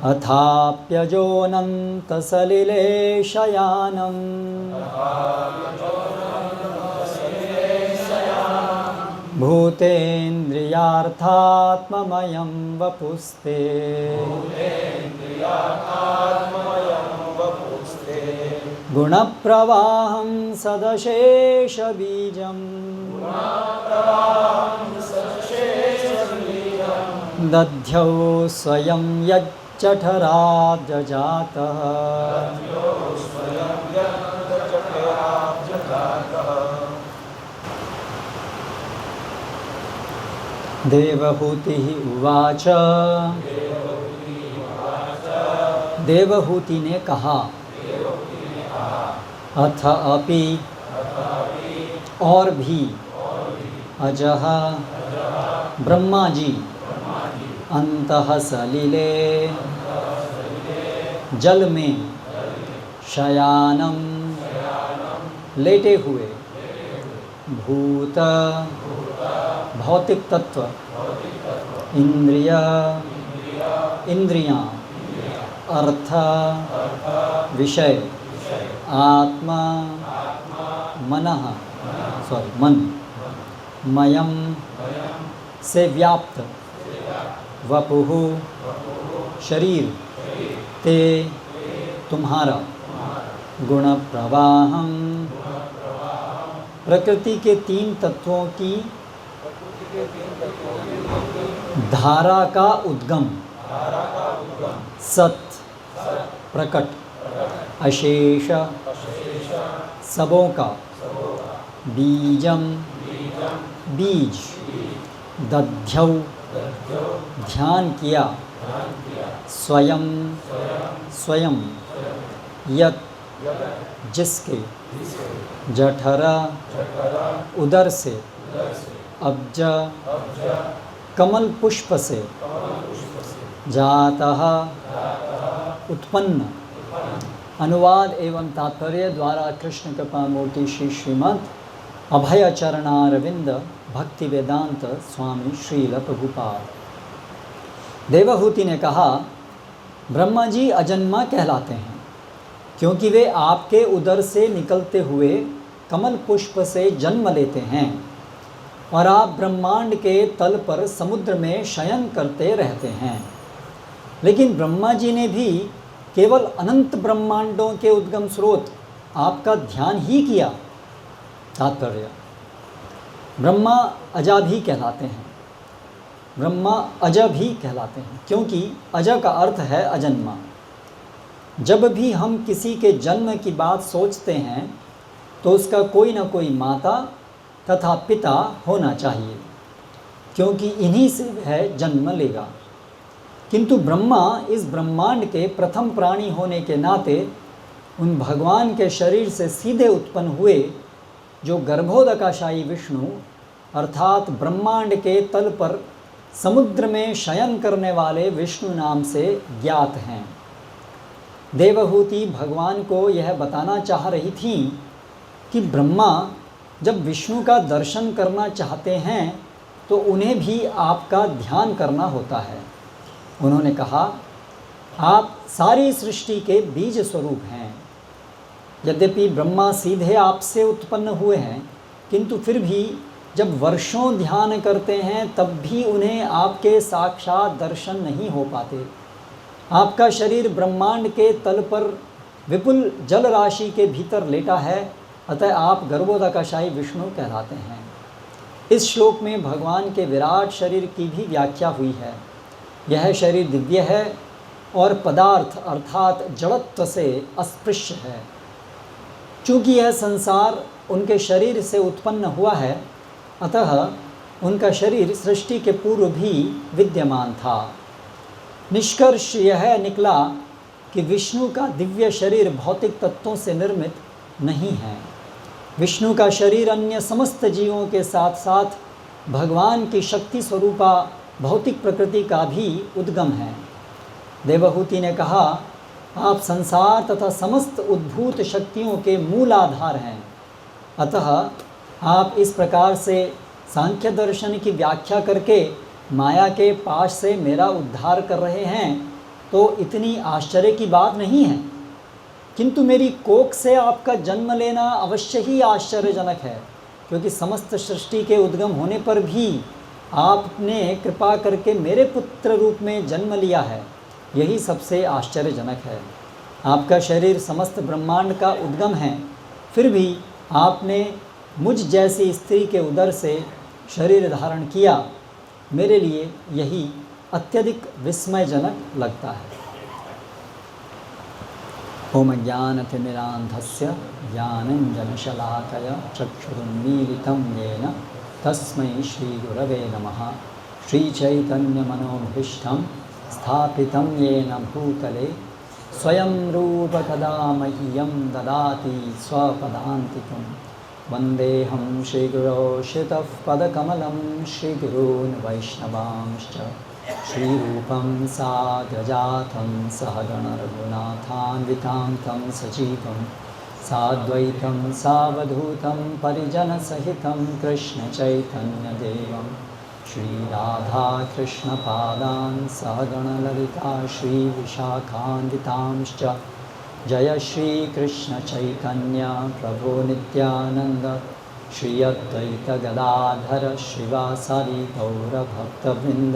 अथाप्यजोऽनन्तसलिले शयानम् भूतेन्द्रियार्थात्ममयं वपुस्ते गुणप्रवाहं सदशेषबीजम् दध्यौ स्वयं यच्चठराब्जजातः देवहूतिः उवाच। देवहूति ने कहा, अथ अपि और भी अजः ब्रह्मा जी अंतः सलिले जल में शयानम लेटे हुए भूत भौतिक तत्व इंद्रिय इंद्रियां अर्थ विषय आत्मा मनः मन मयम से व्याप्त वपुः शरीर ते तुम्हारा गुण प्रवाहम प्रकृति के 3 तत्वों की धारा का उद्गम सत प्रकट अशेष सबों का बीजम बीज दध्यौ ध्यान किया स्वयं स्वयं यत जिसके जठरा उदर से अब्ज कमल पुष्प से जातः उत्पन्न। अनुवाद एवं तात्पर्य द्वारा कृष्ण कृपा मूर्ति श्री श्रीमद् अभय चरणारविंद भक्ति वेदांत स्वामी श्रील प्रभुपाद। देवहूति ने कहा, ब्रह्मा जी अजन्मा कहलाते हैं क्योंकि वे आपके उदर से निकलते हुए कमल पुष्प से जन्म लेते हैं और आप ब्रह्मांड के तल पर समुद्र में शयन करते रहते हैं। लेकिन ब्रह्मा जी ने भी केवल अनंत ब्रह्मांडों के उद्गम स्रोत आपका ध्यान ही किया। तात्पर्य, ब्रह्मा अजा भी कहलाते हैं। ब्रह्मा अज भी कहलाते हैं क्योंकि अज का अर्थ है अजन्मा। जब भी हम किसी के जन्म की बात सोचते हैं तो उसका कोई न कोई माता तथा पिता होना चाहिए क्योंकि इन्हीं से वह जन्म लेगा। किंतु ब्रह्मा इस ब्रह्मांड के प्रथम प्राणी होने के नाते उन भगवान के शरीर से सीधे उत्पन्न हुए जो गर्भोदकाशायी विष्णु अर्थात ब्रह्मांड के तल पर समुद्र में शयन करने वाले विष्णु नाम से ज्ञात हैं। देवहूति भगवान को यह बताना चाह रही थी कि ब्रह्मा जब विष्णु का दर्शन करना चाहते हैं तो उन्हें भी आपका ध्यान करना होता है। उन्होंने कहा, आप सारी सृष्टि के बीज स्वरूप हैं। यद्यपि ब्रह्मा सीधे आपसे उत्पन्न हुए हैं किंतु फिर भी जब वर्षों ध्यान करते हैं तब भी उन्हें आपके साक्षात दर्शन नहीं हो पाते। आपका शरीर ब्रह्मांड के तल पर विपुल जल राशि के भीतर लेटा है, अतः आप गर्भोदकाशायी विष्णु कहलाते हैं। इस श्लोक में भगवान के विराट शरीर की भी व्याख्या हुई है। यह शरीर दिव्य है और पदार्थ अर्थात जड़त्व से अस्पृश्य है। चूँकि यह संसार उनके शरीर से उत्पन्न हुआ है, अतः उनका शरीर सृष्टि के पूर्व भी विद्यमान था। निष्कर्ष यह निकला कि विष्णु का दिव्य शरीर भौतिक तत्वों से निर्मित नहीं है। विष्णु का शरीर अन्य समस्त जीवों के साथ साथ भगवान की शक्ति स्वरूपा भौतिक प्रकृति का भी उद्गम है। देवहूति ने कहा, आप संसार तथा समस्त उद्भूत शक्तियों के मूल आधार हैं। अतः आप इस प्रकार से सांख्य दर्शन की व्याख्या करके माया के पाश से मेरा उद्धार कर रहे हैं तो इतनी आश्चर्य की बात नहीं है, किंतु मेरी कोख से आपका जन्म लेना अवश्य ही आश्चर्यजनक है, क्योंकि समस्त सृष्टि के उद्गम होने पर भी आपने कृपा करके मेरे पुत्र रूप में जन्म लिया है, यही सबसे आश्चर्यजनक है। आपका शरीर समस्त ब्रह्मांड का उद्गम है, फिर भी आपने मुझ जैसी स्त्री के उदर से शरीर धारण किया, मेरे लिए यही अत्यधिक विस्मयजनक लगता है। ओम ज्ञानतिमिरान्धस्य ज्ञानञ्जनशलाकया चक्षुरुन्मीलितं येन तस्मै श्रीगुरवे नमः। श्रीचैतन्यमनोभीष्टं स्थापितं येन भूतले स्वयं रूप कदा मह्यं ददाति स्वपदान्तिकं। वन्देऽहं श्रीगुरो शितः पदकमलं श्रीगुरून् वैष्णवांश्च। श्रीरूपं साग्रजातं सहगणरघुनाथान्वितां तं सजीवं साद्वैतं सावधूतं परिजनसहितं कृष्णचैतन्यदेवं श्रीराधाकृष्णपादान् सहगणललिता श्रीविशाखान्वितांश्च। जय श्रीकृष्णचैतन्य प्रभो नित्यानन्द श्री अद्वैत गदाधर श्रीवासादि गौरभक्तवृन्द।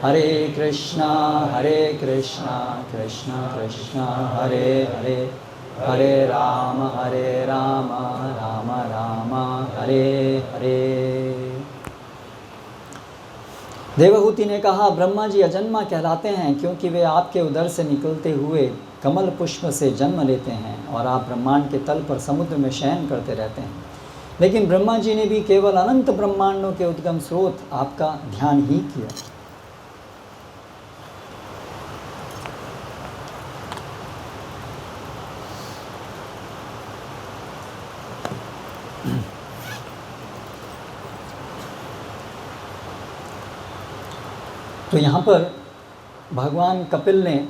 हरे कृष्णा कृष्णा कृष्णा हरे हरे, हरे राम राम राम हरे हरे। देवहूति ने कहा, ब्रह्मा जी अजन्मा कहलाते हैं क्योंकि वे आपके उदर से निकलते हुए कमल पुष्प से जन्म लेते हैं और आप ब्रह्मांड के तल पर समुद्र में शयन करते रहते हैं। लेकिन ब्रह्मा जी ने भी केवल अनंत ब्रह्मांडों के उद्गम स्रोत आपका ध्यान ही किया। तो यहाँ पर भगवान कपिल ने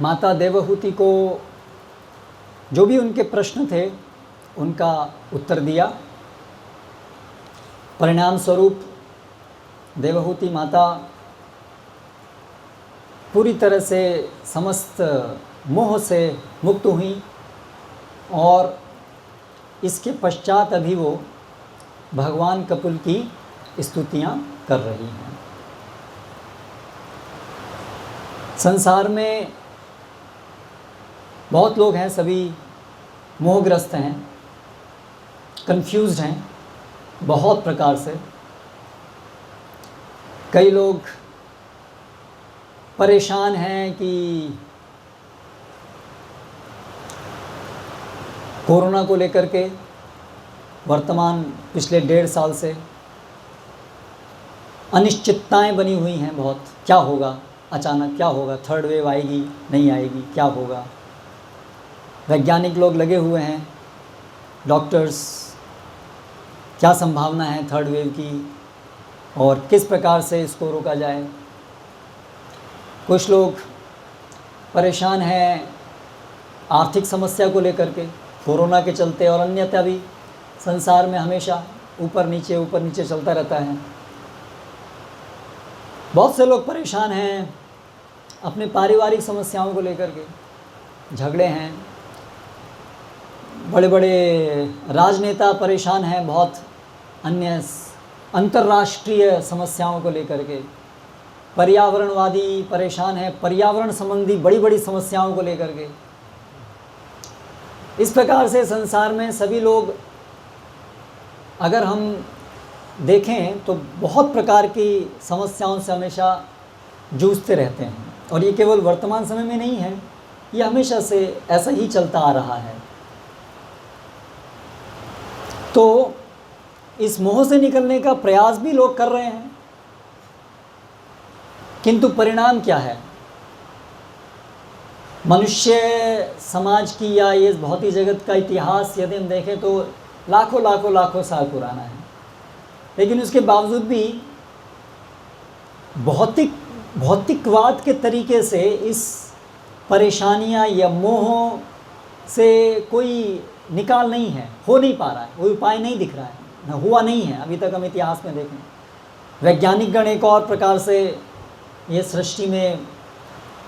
माता देवहूति को जो भी उनके प्रश्न थे उनका उत्तर दिया। परिणाम स्वरूप देवहूति माता पूरी तरह से समस्त मोह से मुक्त हुई और इसके पश्चात अभी वो भगवान कपिल की स्तुतियाँ कर रही हैं। संसार में बहुत लोग हैं, सभी मोहग्रस्त हैं, कंफ्यूज्ड हैं बहुत प्रकार से। कई लोग परेशान हैं कि कोरोना को लेकर के वर्तमान पिछले 1.5 साल से अनिश्चितताएं बनी हुई हैं बहुत। क्या होगा, अचानक क्या होगा, थर्ड वेव आएगी नहीं आएगी, क्या होगा। वैज्ञानिक लोग लगे हुए हैं, डॉक्टर्स, क्या संभावना है थर्ड वेव की और किस प्रकार से इसको रोका जाए। कुछ लोग परेशान हैं आर्थिक समस्या को लेकर के, कोरोना के चलते, और अन्यथा भी संसार में हमेशा ऊपर नीचे चलता रहता है। बहुत से लोग परेशान हैं अपने पारिवारिक समस्याओं को लेकर के, झगड़े हैं। बड़े बड़े राजनेता परेशान हैं बहुत अन्य अंतर्राष्ट्रीय समस्याओं को लेकर के। पर्यावरणवादी परेशान हैं पर्यावरण संबंधी बड़ी बड़ी समस्याओं को लेकर के। इस प्रकार से संसार में सभी लोग, अगर हम देखें तो बहुत प्रकार की समस्याओं से हमेशा जूझते रहते हैं। और ये केवल वर्तमान समय में नहीं है, ये हमेशा से ऐसा ही चलता आ रहा है। तो इस मोह से निकलने का प्रयास भी लोग कर रहे हैं, किंतु परिणाम क्या है? मनुष्य समाज की या ये भौतिक जगत का इतिहास यदि हम देखें तो लाखों साल पुराना है। लेकिन उसके बावजूद भी भौतिकवाद के तरीके से इस परेशानियां या मोह से कोई निकाल नहीं है, हो नहीं पा रहा है, कोई उपाय नहीं दिख रहा है, न हुआ नहीं है अभी तक। हम इतिहास में देखें, वैज्ञानिक गण एक और प्रकार से ये सृष्टि में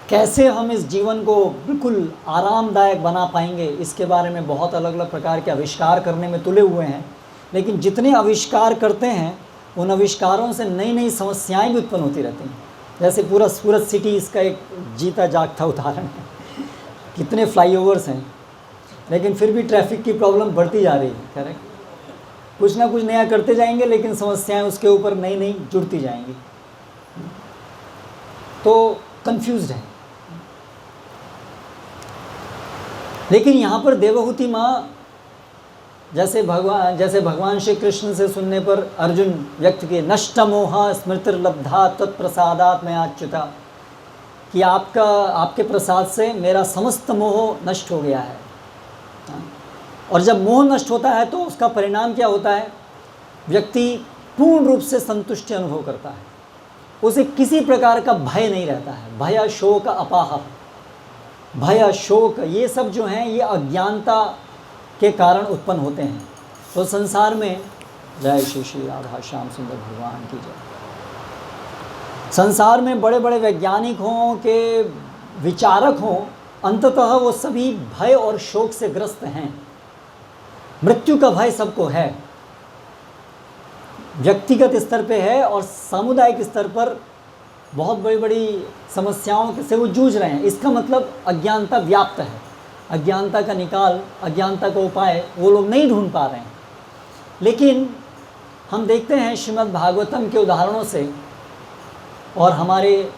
कैसे हम इस जीवन को बिल्कुल आरामदायक बना पाएंगे, इसके बारे में बहुत अलग अलग प्रकार के आविष्कार करने में तुले हुए हैं। लेकिन जितने आविष्कार करते हैं उन आविष्कारों से नई नई समस्याएं भी उत्पन्न होती रहती हैं। जैसे पूरा सूरत सिटी इसका एक जीता जागता उदाहरण है। कितने फ्लाईओवर्स हैं, लेकिन फिर भी ट्रैफिक की प्रॉब्लम बढ़ती जा रही है। करेक्ट, कुछ ना कुछ नया करते जाएंगे लेकिन समस्याएं उसके ऊपर नई नई जुड़ती जाएंगी, तो कंफ्यूज्ड है। लेकिन यहाँ पर देवहूति माँ जैसे भगवान श्री कृष्ण से सुनने पर अर्जुन व्यक्त किए, नष्ट मोहा स्मृतिर्लब्धा तत्प्रसादात् मया अच्युता, कि आपके प्रसाद से मेरा समस्त मोह नष्ट हो गया है। और जब मोह नष्ट होता है तो उसका परिणाम क्या होता है? व्यक्ति पूर्ण रूप से संतुष्टि अनुभव करता है, उसे किसी प्रकार का भय नहीं रहता है। भय शोक अपाह, भय शोक ये सब जो हैं ये अज्ञानता के कारण उत्पन्न होते हैं। तो संसार में, जय श्री श्री राधा श्याम सुंदर भगवान की जय, संसार में बड़े बड़े वैज्ञानिक हों के विचारक हों, अंततः वो सभी भय और शोक से ग्रस्त हैं। मृत्यु का भय सबको है, व्यक्तिगत स्तर पे है और सामुदायिक स्तर पर बहुत बड़ी बड़ी समस्याओं से वो जूझ रहे हैं। इसका मतलब अज्ञानता व्याप्त है। अज्ञानता का निकाल, अज्ञानता का उपाय वो लोग नहीं ढूंढ पा रहे हैं। लेकिन हम देखते हैं श्रीमद् भागवतम के उदाहरणों से और हमारे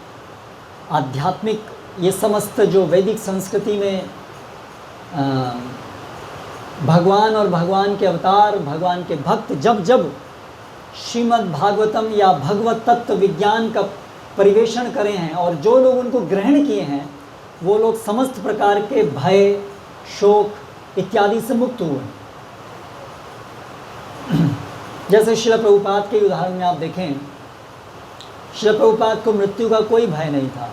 आध्यात्मिक ये समस्त जो वैदिक संस्कृति में भगवान और भगवान के अवतार, भगवान के भक्त जब जब श्रीमद् भागवतम या भगवत तत्व विज्ञान का परिवेषण करे हैं और जो लोग उनको ग्रहण किए हैं वो लोग समस्त प्रकार के भय, शोक इत्यादि से मुक्त हुए। जैसे श्रील प्रभुपाद के उदाहरण में आप देखें, श्रील प्रभुपाद को मृत्यु का कोई भय नहीं था,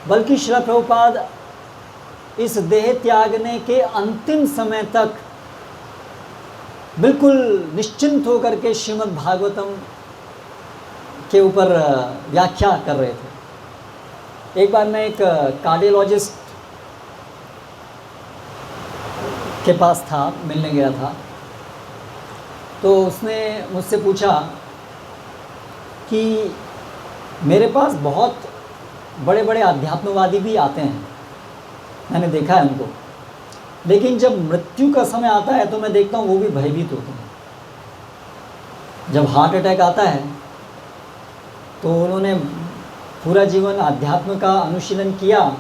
बल्कि श्रील प्रभुपाद इस देह त्यागने के अंतिम समय तक बिल्कुल निश्चिंत होकर के श्रीमद् भागवतम के ऊपर व्याख्या कर रहे थे। एक बार मैं एक कार्डियोलॉजिस्ट के पास था, मिलने गया था, तो उसने मुझसे पूछा कि मेरे पास बहुत बड़े बड़े अध्यात्मवादी भी आते हैं, मैंने देखा है उनको, लेकिन जब मृत्यु का समय आता है तो मैं देखता हूँ वो भी भयभीत होते हैं। जब हार्ट अटैक आता है तो उन्होंने पूरा जीवन अध्यात्म का अनुशीलन किया,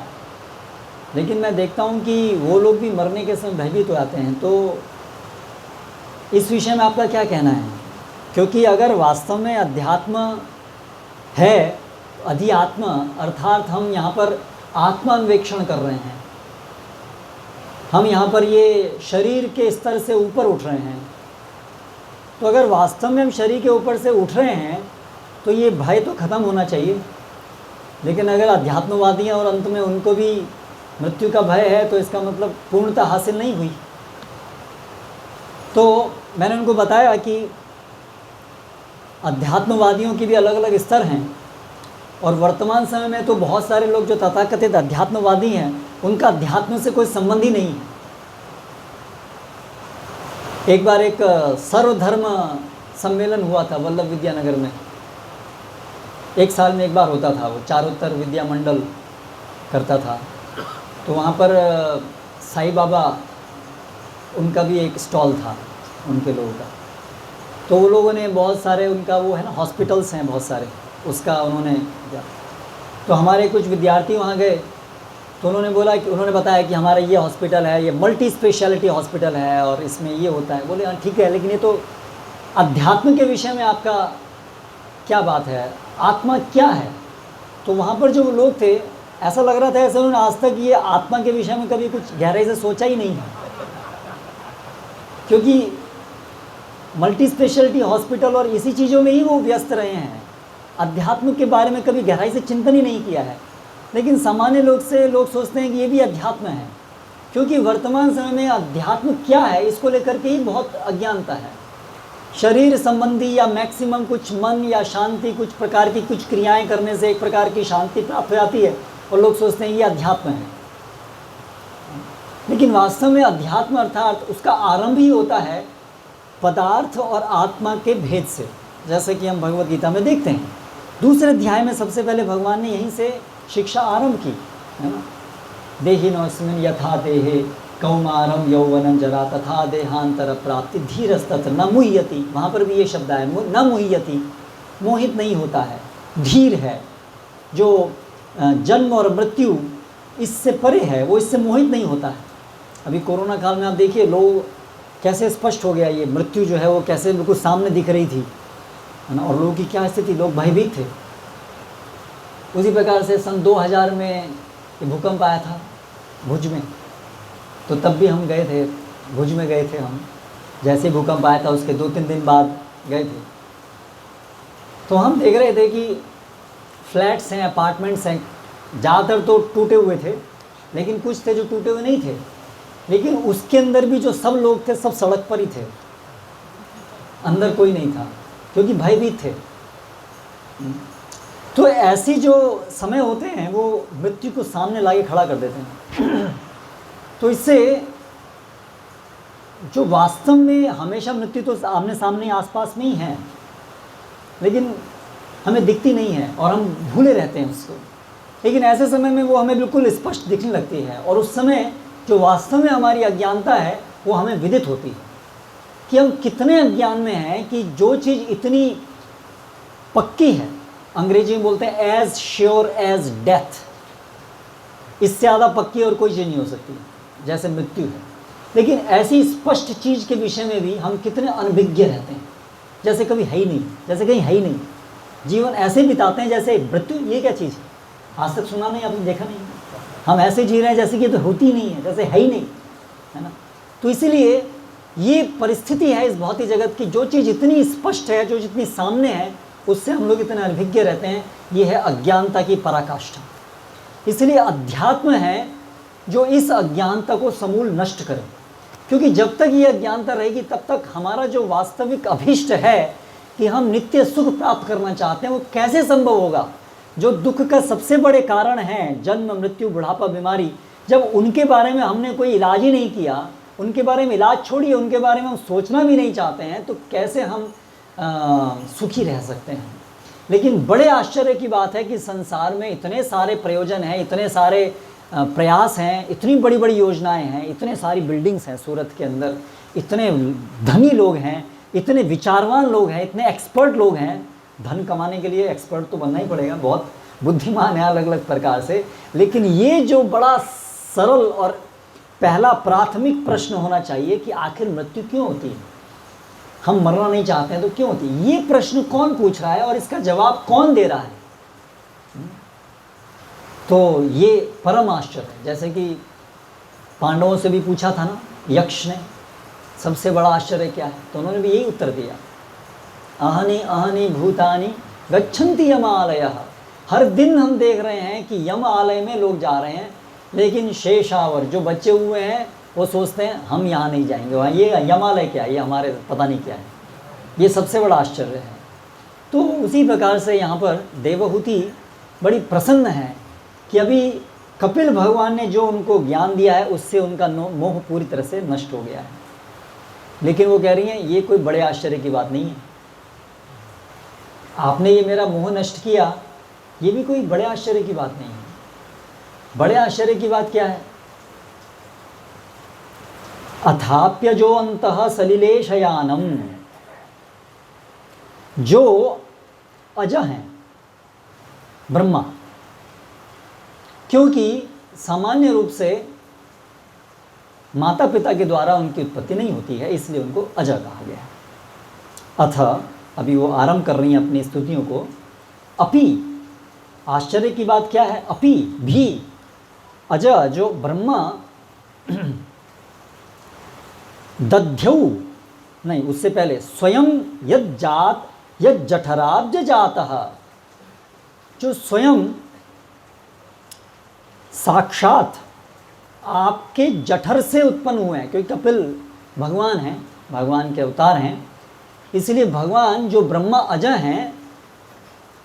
लेकिन मैं देखता हूँ कि वो लोग भी मरने के समय भयभीत हो जाते हैं। तो इस विषय में आपका क्या कहना है? क्योंकि अगर वास्तव में अध्यात्म है, अध्यात्म अर्थात हम यहाँ पर आत्मान्वेक्षण कर रहे हैं, हम यहाँ पर ये शरीर के स्तर से ऊपर उठ रहे हैं, तो अगर वास्तव में हम शरीर के ऊपर से उठ रहे हैं तो ये भय तो ख़त्म होना चाहिए। लेकिन अगर अध्यात्मवादी हैं और अंत में उनको भी मृत्यु का भय है तो इसका मतलब पूर्णता हासिल नहीं हुई। तो मैंने उनको बताया कि अध्यात्मवादियों के भी अलग अलग स्तर हैं और वर्तमान समय में तो बहुत सारे लोग जो तथाकथित अध्यात्मवादी हैं उनका अध्यात्म से कोई संबंध ही नहीं है। एक बार एक सर्वधर्म सम्मेलन हुआ था वल्लभ विद्यानगर में, एक साल में एक बार होता था, वो चारोत्तर विद्या मंडल करता था। तो वहाँ पर साईं बाबा उनका भी एक स्टॉल था उनके लोगों का। तो वो लोगों ने बहुत सारे, उनका वो है ना हॉस्पिटल्स हैं बहुत सारे, उसका उन्होंने दिया। तो हमारे कुछ विद्यार्थी वहाँ गए तो उन्होंने बताया कि हमारा ये हॉस्पिटल है, ये मल्टी स्पेशलिटी हॉस्पिटल है और इसमें ये होता है। बोले हाँ ठीक है, लेकिन ये तो अध्यात्म के विषय में आपका क्या बात है, आत्मा क्या है? तो वहाँ पर जो लोग थे ऐसा लग रहा था ऐसा उन्होंने आज तक ये आत्मा के विषय में कभी कुछ गहराई से सोचा ही नहीं है, क्योंकि मल्टी स्पेशलिटी हॉस्पिटल और इसी चीज़ों में ही वो व्यस्त रहे हैं। अध्यात्म के बारे में कभी गहराई से चिंतन ही नहीं किया है। लेकिन सामान्य लोग सोचते हैं कि ये भी अध्यात्म है, क्योंकि वर्तमान समय में अध्यात्म क्या है इसको लेकर के ही बहुत अज्ञानता है। शरीर संबंधी या मैक्सिमम कुछ मन या शांति, कुछ प्रकार की कुछ क्रियाएं करने से एक प्रकार की शांति प्राप्त हो जाती है, और लोग सोचते हैं ये अध्यात्म है। लेकिन वास्तव में अध्यात्म अर्थात उसका आरंभ ही होता है पदार्थ और आत्मा के भेद से। जैसे कि हम भगवद गीता में देखते हैं, दूसरे अध्याय में सबसे पहले भगवान ने यहीं से शिक्षा आरंभ की, है ना। देहिनोऽस्मिन् यथा देहे कौमारम यौवनं जरा तथा देहांतर प्राप्ति धीरस्तत्र न मुह्यति। वहाँ पर भी ये शब्द है, न मुह्यति, मोहित नहीं होता है, धीर है, जो जन्म और मृत्यु इससे परे है, वो इससे मोहित नहीं होता है। अभी कोरोना काल में आप देखिए लोग कैसे स्पष्ट हो गया, ये मृत्यु जो है वो कैसे बिल्कुल सामने दिख रही थी, है ना। और लोगों की क्या स्थिति, लोग भयभीत थे। उसी प्रकार से सन 2000 में ये भूकंप आया था भुज में, तो तब भी हम गए थे, भुज में गए थे हम। जैसे भूकंप आया था उसके 2-3 दिन बाद गए थे, तो हम देख रहे थे कि फ्लैट्स हैं, अपार्टमेंट्स हैं, ज़्यादातर तो टूटे हुए थे, लेकिन कुछ थे जो टूटे हुए नहीं थे। लेकिन उसके अंदर भी जो सब लोग थे सब सड़क पर ही थे, अंदर कोई नहीं था, क्योंकि भयभीत थे। तो ऐसी जो समय होते हैं वो मृत्यु को सामने लाके खड़ा कर देते हैं। तो इससे जो वास्तव में हमेशा मृत्यु तो आमने सामने आसपास में ही है, लेकिन हमें दिखती नहीं है और हम भूले रहते हैं उसको। लेकिन ऐसे समय में वो हमें बिल्कुल स्पष्ट दिखने लगती है, और उस समय जो वास्तव में हमारी अज्ञानता है वो हमें विदित होती है कि हम कितने अज्ञान में हैं कि जो चीज़ इतनी पक्की है, अंग्रेजी में बोलते हैं एज श्योर एज डेथ, इससे ज़्यादा पक्की और कोई चीज़ नहीं हो सकती जैसे मृत्यु है। लेकिन ऐसी स्पष्ट चीज़ के विषय में भी हम कितने अनभिज्ञ रहते हैं, जैसे कभी है ही नहीं, जैसे कहीं है ही नहीं। जीवन ऐसे बिताते हैं जैसे मृत्यु ये क्या चीज़ है, आज तक सुना नहीं, आपने देखा नहीं। हम ऐसे जी रहे हैं जैसे कि तो होती ही नहीं है, जैसे है ही नहीं, है ना। तो इसीलिए ये परिस्थिति है इस भौतिक जगत की, जो चीज़ इतनी स्पष्ट है, जो जितनी सामने है, उससे हम लोग इतने अनभिज्ञ रहते हैं। ये है अज्ञानता की पराकाष्ठा। इसलिए अध्यात्म है जो इस अज्ञानता को समूल नष्ट करे, क्योंकि जब तक ये अज्ञानता रहेगी तब तक हमारा जो वास्तविक अभीष्ट है कि हम नित्य सुख प्राप्त करना चाहते हैं, वो कैसे संभव होगा। जो दुख का सबसे बड़े कारण हैं, जन्म मृत्यु बुढ़ापा बीमारी, जब उनके बारे में हमने कोई इलाज ही नहीं किया, उनके बारे में इलाज छोड़िए, उनके बारे में हम सोचना भी नहीं चाहते हैं, तो कैसे हम सुखी रह सकते हैं। लेकिन बड़े आश्चर्य की बात है कि संसार में इतने सारे प्रयोजन हैं, इतने सारे प्रयास हैं, इतनी बड़ी बड़ी योजनाएं हैं, इतने सारी बिल्डिंग्स हैं सूरत के अंदर, इतने धनी लोग हैं, इतने विचारवान लोग हैं, इतने एक्सपर्ट लोग हैं। धन कमाने के लिए एक्सपर्ट तो बनना ही पड़ेगा, बहुत बुद्धिमान है अलग अलग प्रकार से। लेकिन ये जो बड़ा सरल और पहला प्राथमिक प्रश्न होना चाहिए कि आखिर मृत्यु क्यों होती है, हम मरना नहीं चाहते हैं तो क्यों होती है, ये प्रश्न कौन पूछ रहा है और इसका जवाब कौन दे रहा है। तो ये परम आश्चर्य है। जैसे कि पांडवों से भी पूछा था ना यक्ष ने, सबसे बड़ा आश्चर्य क्या है, तो उन्होंने भी यही उत्तर दिया, अहनि अहनि भूतानि गच्छन्ति यमालयः। हर दिन हम देख रहे हैं कि यम आलय में लोग जा रहे हैं, लेकिन शेषावर जो बचे हुए हैं वो सोचते हैं हम यहाँ नहीं जाएंगे, वहाँ ये यमालय क्या है, ये हमारे पता नहीं क्या है। ये सबसे बड़ा आश्चर्य है। तो उसी प्रकार से यहाँ पर देवहूति बड़ी प्रसन्न है कि अभी कपिल भगवान ने जो उनको ज्ञान दिया है उससे उनका मोह पूरी तरह से नष्ट हो गया है। लेकिन वो कह रही हैं ये कोई बड़े आश्चर्य की बात नहीं है, आपने ये मेरा मोह नष्ट किया, ये भी कोई बड़े आश्चर्य की बात नहीं है। बड़े आश्चर्य की बात क्या है, अथाप्यजो अंतः सलिले शयानम, जो अज हैं ब्रह्मा, क्योंकि सामान्य रूप से माता पिता के द्वारा उनकी उत्पत्ति नहीं होती है, इसलिए उनको अज कहा गया है। अथ, अभी वो आरंभ कर रही हैं अपनी स्तुतियों को। अपि, आश्चर्य की बात क्या है, अपि भी, अज जो ब्रह्मा दध्यौ, नहीं उससे पहले स्वयं यज्जात यज्जठराब्ज जातः, जो स्वयं साक्षात आपके जठर से उत्पन्न हुए हैं, क्योंकि कपिल भगवान हैं, भगवान के अवतार हैं, इसलिए भगवान जो ब्रह्मा अजय हैं,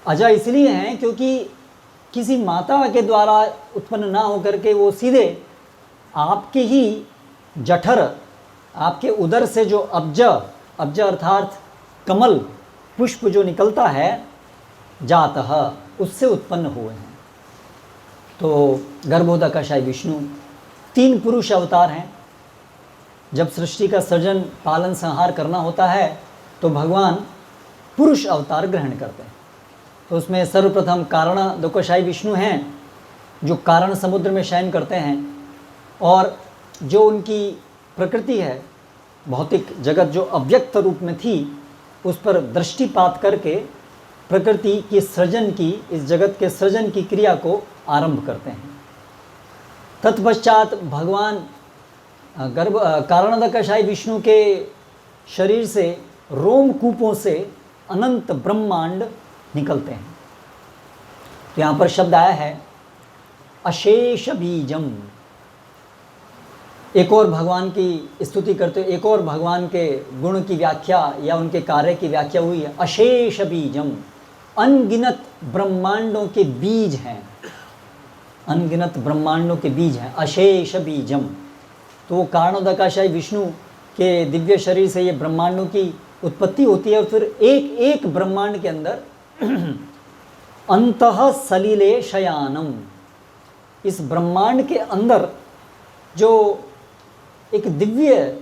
अजय इसलिए हैं क्योंकि किसी माता के द्वारा उत्पन्न ना होकर के वो सीधे आपके ही जठर, आपके उदर से जो अब्ज अर्थात कमल पुष्प जो निकलता है, जातः, उससे उत्पन्न हुए हैं। तो गर्भोदकाशायी विष्णु 3 पुरुष अवतार हैं। जब सृष्टि का सृजन, पालन, संहार करना होता है तो भगवान पुरुष अवतार ग्रहण करते हैं। तो उसमें सर्वप्रथम कारणोदकाशायी विष्णु हैं, जो कारण समुद्र में शयन करते हैं और जो उनकी प्रकृति है, भौतिक जगत जो अव्यक्त रूप में थी, उस पर दृष्टिपात करके प्रकृति की सृजन की, इस जगत के सृजन की क्रिया को आरंभ करते हैं। तत्पश्चात भगवान कारणोदकाशायी विष्णु के शरीर से रोमकूपों से अनंत ब्रह्मांड निकलते हैं। तो यहाँ पर शब्द आया है अशेष बीजम। एक और भगवान की स्तुति करते, एक और भगवान के गुण की व्याख्या या उनके कार्य की व्याख्या हुई है अशेष बीजम। अनगिनत ब्रह्मांडों के बीज हैं, अनगिनत ब्रह्मांडों के बीज हैं, अशेष बीजम। तो वो कारणोदकाशायी विष्णु के दिव्य शरीर से ये ब्रह्मांडों की उत्पत्ति होती है और फिर एक एक ब्रह्मांड के अंदर अंतः सलिले शयानम, इस ब्रह्मांड के अंदर जो एक दिव्य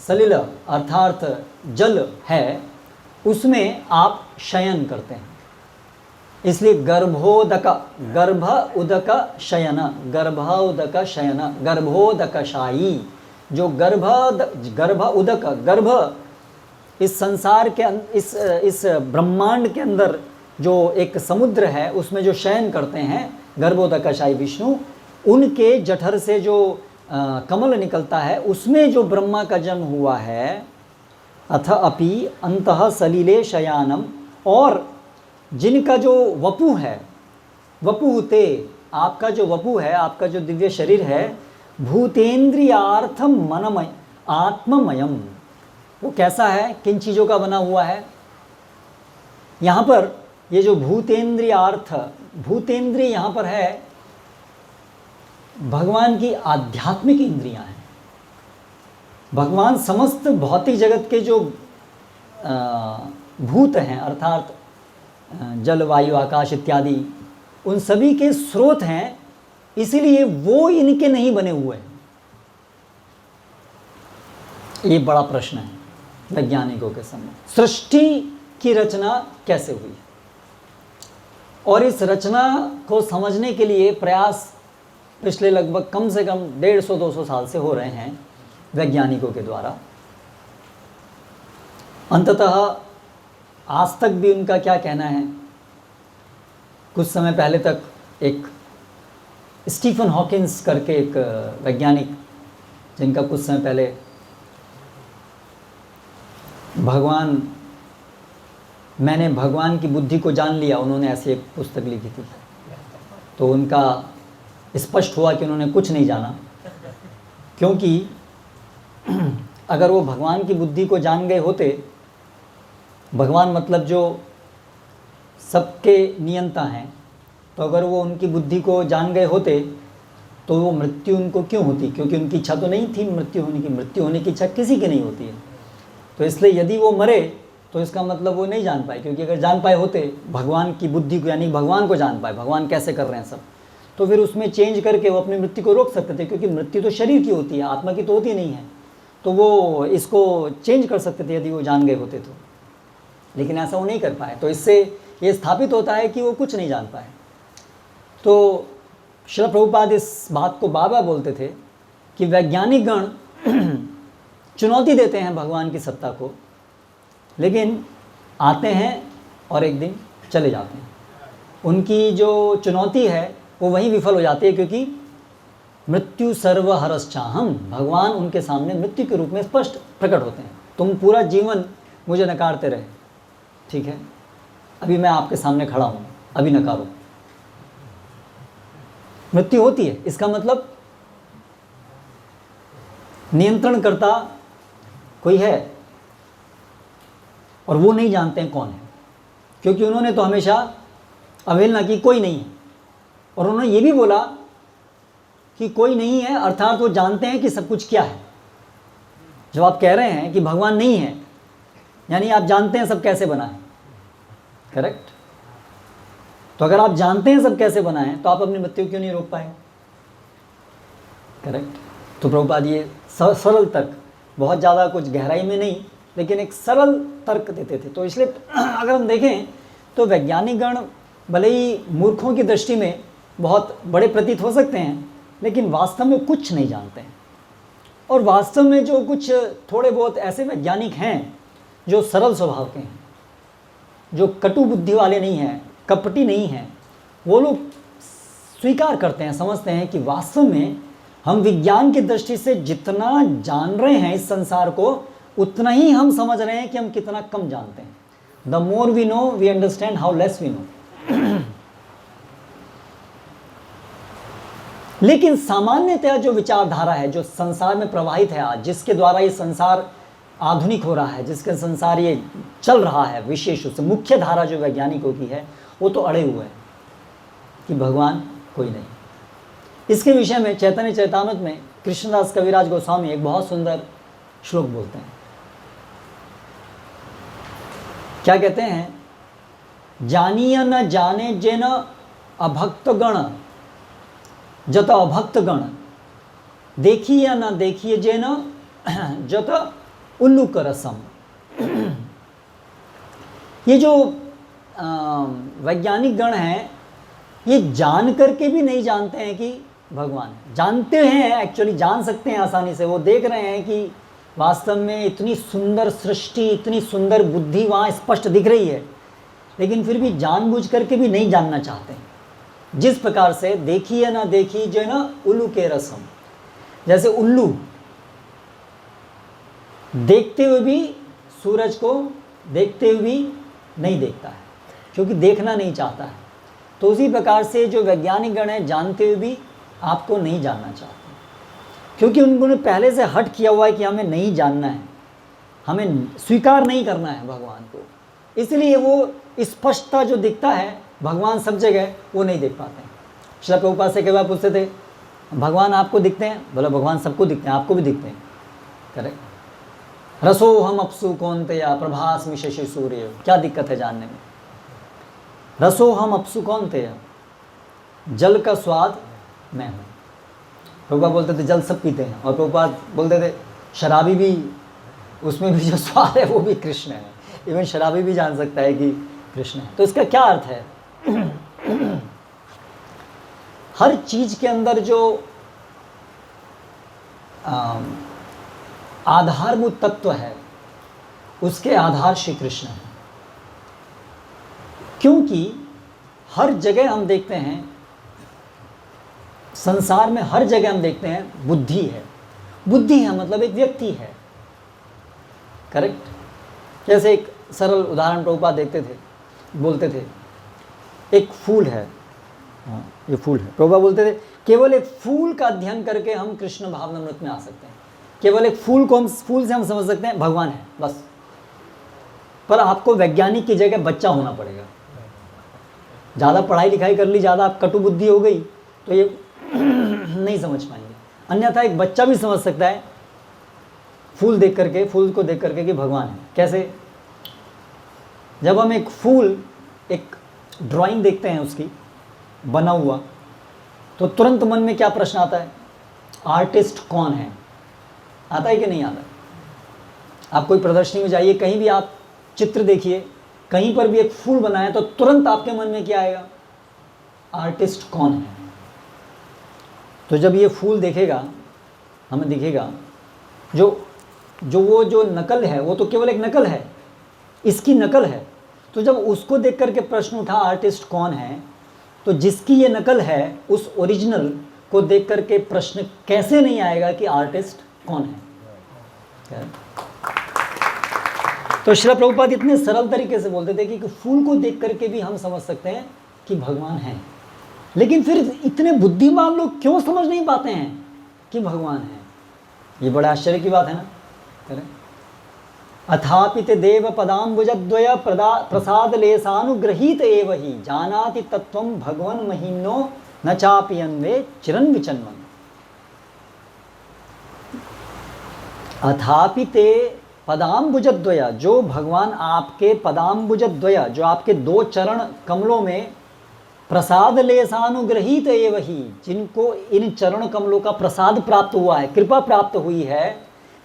सलिल अर्थात जल है, उसमें आप शयन करते हैं। इसलिए गर्भोदक, गर्भ उदक शयन, गर्भोदक शयन, गर्भोदकशायी, जो गर्भ उदक, गर्भ इस संसार के इस ब्रह्मांड के अंदर जो एक समुद्र है, उसमें जो शयन करते हैं गर्भोदकाशायी विष्णु, उनके जठर से जो कमल निकलता है, उसमें जो ब्रह्मा का जन्म हुआ है। अथ अपि अंतः सलिले शयानम, और जिनका जो वपु है, वपुते, आपका जो वपु है, आपका जो दिव्य शरीर है, भूतेन्द्रियार्थम मनमय आत्ममयम, वो कैसा है, किन चीज़ों का बना हुआ है। यहाँ पर ये जो भूतेन्द्रियार्थ, भूतेन्द्रिय यहाँ पर है भगवान की आध्यात्मिक इंद्रियां हैं। भगवान समस्त भौतिक जगत के जो भूत हैं, अर्थात जल, वायु, आकाश इत्यादि, उन सभी के स्रोत हैं, इसीलिए वो इनके नहीं बने हुए हैं। ये बड़ा प्रश्न है वैज्ञानिकों के सामने। सृष्टि की रचना कैसे हुई, और इस रचना को समझने के लिए प्रयास पिछले लगभग कम से कम 150-200 साल से हो रहे हैं वैज्ञानिकों के द्वारा। अंततः आज तक भी उनका क्या कहना है। कुछ समय पहले तक एक स्टीफन हॉकिंस करके एक वैज्ञानिक, जिनका कुछ समय पहले मैंने भगवान की बुद्धि को जान लिया, उन्होंने ऐसी एक पुस्तक लिखी थी। तो उनका स्पष्ट हुआ कि उन्होंने कुछ नहीं जाना, क्योंकि अगर वो भगवान की बुद्धि को जान गए होते, भगवान मतलब जो सबके नियंता हैं, तो अगर वो उनकी बुद्धि को जान गए होते तो वो मृत्यु उनको क्यों होती, क्योंकि उनकी इच्छा तो नहीं थी मृत्यु होने की। मृत्यु होने की इच्छा किसी की नहीं होती है। तो इसलिए यदि वो मरे तो इसका मतलब वो नहीं जान पाए, क्योंकि अगर जान पाए होते भगवान की बुद्धि को, यानी भगवान को जान पाए, भगवान कैसे कर रहे हैं सब, तो फिर उसमें चेंज करके वो अपनी मृत्यु को रोक सकते थे, क्योंकि मृत्यु तो शरीर की होती है, आत्मा की तो होती नहीं है। तो वो इसको चेंज कर सकते थे यदि वो जान गए होते तो, लेकिन ऐसा वो नहीं कर पाए। तो इससे ये स्थापित होता है कि वो कुछ नहीं जान पाए। तो श्रील प्रभुपाद इस बात को बार बार बोलते थे कि वैज्ञानिक गण चुनौती देते हैं भगवान की सत्ता को, लेकिन आते हैं और एक दिन चले जाते हैं। उनकी जो चुनौती है वो वहीं विफल हो जाती है, क्योंकि मृत्यु सर्वहरश्चाहम, भगवान उनके सामने मृत्यु के रूप में स्पष्ट प्रकट होते हैं। तुम पूरा जीवन मुझे नकारते रहे, ठीक है, अभी मैं आपके सामने खड़ा हूँ, अभी नकारो। मृत्यु होती है, इसका मतलब नियंत्रण करता कोई है, और वो नहीं जानते हैं कौन है, क्योंकि उन्होंने तो हमेशा अवहेलना की, कोई नहीं है। और उन्होंने ये भी बोला कि कोई नहीं है, अर्थात वो जानते हैं कि सब कुछ क्या है। जब आप कह रहे हैं कि भगवान नहीं है, यानी आप जानते हैं सब कैसे बना है, करेक्ट। तो अगर आप जानते हैं सब कैसे बना है, तो आप अपनी मृत्यु क्यों नहीं रोक पाए, करेक्ट। तो प्रभुपाद ये सरल तर्क, बहुत ज़्यादा कुछ गहराई में नहीं, लेकिन एक सरल तर्क देते थे। तो इसलिए अगर हम देखें तो वैज्ञानिक गण भले ही मूर्खों की दृष्टि में बहुत बड़े प्रतीत हो सकते हैं, लेकिन वास्तव में कुछ नहीं जानते हैं। और वास्तव में जो कुछ थोड़े बहुत ऐसे वैज्ञानिक हैं जो सरल स्वभाव के हैं, जो कटु बुद्धि वाले नहीं हैं, कपटी नहीं हैं, वो लोग स्वीकार करते हैं, समझते हैं कि वास्तव में हम विज्ञान की दृष्टि से जितना जान रहे हैं इस संसार को, उतना ही हम समझ रहे हैं कि हम कितना कम जानते हैं। The more we know we understand how less we know. लेकिन सामान्यतः जो विचारधारा है, जो संसार में प्रवाहित है आज, जिसके द्वारा ये संसार आधुनिक हो रहा है, जिसके संसार ये चल रहा है, विशेष रूप से मुख्य धारा जो वैज्ञानिकों की है, वो तो अड़े हुए हैं कि भगवान कोई नहीं। इसके विषय में चैतन्य चैतामृत में कृष्णदास कविराज गोस्वामी एक बहुत सुंदर श्लोक बोलते हैं। क्या कहते हैं? जानिय न जाने जेन अभक्त गण जत अभक्त गण, देखिए न देखिए जेन जत उल्लूक रसम। ये जो वैज्ञानिक गण हैं, ये जान करके भी नहीं जानते हैं कि भगवान है। जानते हैं, एक्चुअली जान सकते हैं आसानी से। वो देख रहे हैं कि वास्तव में इतनी सुंदर सृष्टि, इतनी सुंदर बुद्धि वहाँ स्पष्ट दिख रही है, लेकिन फिर भी जानबूझ करके भी नहीं जानना चाहते हैं। जिस प्रकार से देखिए ना देखिए जो ना उल्लू के रसम, जैसे उल्लू देखते हुए भी सूरज को देखते हुए भी नहीं देखता है, क्योंकि देखना नहीं चाहता है। तो उसी प्रकार से जो वैज्ञानिक गण हैं, जानते हुए भी आपको नहीं जानना चाहते, क्योंकि उन्होंने पहले से हट किया हुआ है कि हमें नहीं जानना है, हमें स्वीकार नहीं करना है भगवान को। इसलिए वो स्पष्टता जो दिखता है भगवान सब जगह, वो नहीं देख पाते हैं। श्रील प्रभुपाद से कई बार पूछते थे, भगवान आपको दिखते हैं? बोला भगवान सबको दिखते हैं, आपको भी दिखते हैं, करेक्ट। रसो हम अपसु कौनतेया प्रभास में शशि सूर्य, क्या दिक्कत है जानने में? रसो हम अपसु कौनतेया, जल का स्वाद मैं हूँ। प्रभुपाद बोलते थे जल सब पीते हैं, और प्रभुपाद बोलते थे शराबी भी, उसमें भी जो स्वाद है वो भी कृष्ण है। इवन शराबी भी जान सकता है कि कृष्ण है। तो इसका क्या अर्थ है? हर चीज के अंदर जो आधारभूत तत्व है, उसके आधार श्री कृष्ण है। क्योंकि हर जगह हम देखते हैं, संसार में हर जगह हम देखते हैं बुद्धि है। बुद्धि है मतलब एक व्यक्ति है, करेक्ट। जैसे एक सरल उदाहरण प्रभुपाद देखते थे, बोलते थे एक फूल है, हाँ ये फूल है। प्रभुपाद बोलते थे केवल एक फूल का अध्ययन करके हम कृष्ण भावनामृत में आ सकते हैं। केवल एक फूल को, हम फूल से हम समझ सकते हैं भगवान है, बस। पर आपको वैज्ञानिक की जगह बच्चा होना पड़ेगा। ज़्यादा पढ़ाई लिखाई कर ली, ज़्यादा आप कटु बुद्धि हो गई तो ये नहीं समझ पाएंगे। अन्यथा एक बच्चा भी समझ सकता है फूल देख करके, फूल को देख करके कि भगवान है। कैसे? जब हम एक फूल, एक ड्राइंग देखते हैं उसकी बना हुआ, तो तुरंत मन में क्या प्रश्न आता है? आर्टिस्ट कौन है? आता है कि नहीं आता? आप कोई प्रदर्शनी में जाइए, कहीं भी आप चित्र देखिए, कहीं पर भी एक फूल बना है, तो तुरंत आपके मन में क्या आएगा? आर्टिस्ट कौन है? तो जब ये फूल देखेगा, हमें दिखेगा, जो नकल है वो तो केवल एक नकल है, इसकी नकल है। तो जब उसको देख करके प्रश्न उठा आर्टिस्ट कौन है, तो जिसकी ये नकल है उस ओरिजिनल को देख करके प्रश्न कैसे नहीं आएगा कि आर्टिस्ट कौन है? तो श्रील प्रभुपाद इतने सरल तरीके से बोलते थे कि फूल को देख करके भी हम समझ सकते हैं कि भगवान है। लेकिन फिर इतने बुद्धिमान लोग क्यों समझ नहीं पाते हैं कि भगवान है? ये बड़ा आश्चर्य की बात है ना, करें। अथापि ते देव पदाम्बुजद्वय प्रसाद लेसानुगृहीत एव हि जानाति तत्वं भगवन् महिम्नो न चापि अन्वे चिरन विचन्मन्। अथापि ते पदाम्बुजद्वय, जो भगवान आपके पदाम्बुजद्वय, जो आपके दो चरण कमलों में प्रसाद लेसानुग्रहीत एव ही, जिनको इन चरण कमलों का प्रसाद प्राप्त हुआ है, कृपा प्राप्त हुई है,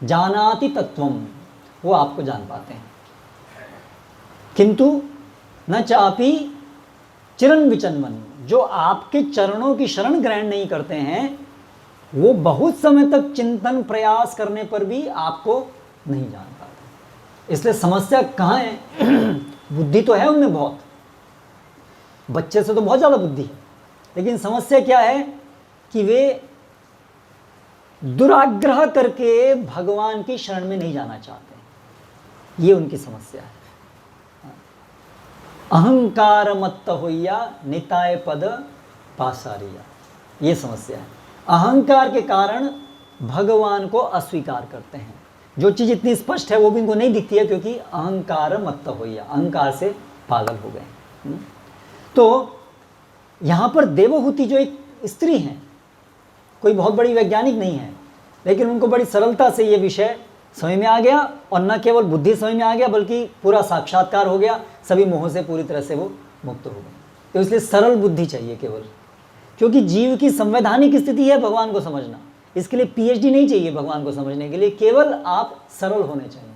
जानाति तत्वम, वो आपको जान पाते हैं। किंतु न चापि चिरन विचन्मन, जो आपके चरणों की शरण ग्रहण नहीं करते हैं, वो बहुत समय तक चिंतन प्रयास करने पर भी आपको नहीं जान पाते। इसलिए समस्या कहाँ है? बुद्धि तो है उनमें बहुत, बच्चे से तो बहुत ज़्यादा बुद्धि है, लेकिन समस्या क्या है कि वे दुराग्रह करके भगवान की शरण में नहीं जाना चाहते। ये उनकी समस्या है। अहंकार मत्त होइया निताय पद पासारिया, ये समस्या है। अहंकार के कारण भगवान को अस्वीकार करते हैं। जो चीज़ इतनी स्पष्ट है वो भी इनको नहीं दिखती है, क्योंकि अहंकार मत्त होइया, अहंकार से पागल हो गए। तो यहाँ पर देवहूति जो एक स्त्री हैं, कोई बहुत बड़ी वैज्ञानिक नहीं है, लेकिन उनको बड़ी सरलता से ये विषय समझ में आ गया, और न केवल बुद्धि समझ में आ गया बल्कि पूरा साक्षात्कार हो गया, सभी मोह से पूरी तरह से वो मुक्त हो गए। तो इसलिए सरल बुद्धि चाहिए केवल, क्योंकि जीव की संवैधानिक स्थिति है भगवान को समझना। इसके लिए पीएचडी नहीं चाहिए भगवान को समझने के लिए, केवल आप सरल होने चाहिए।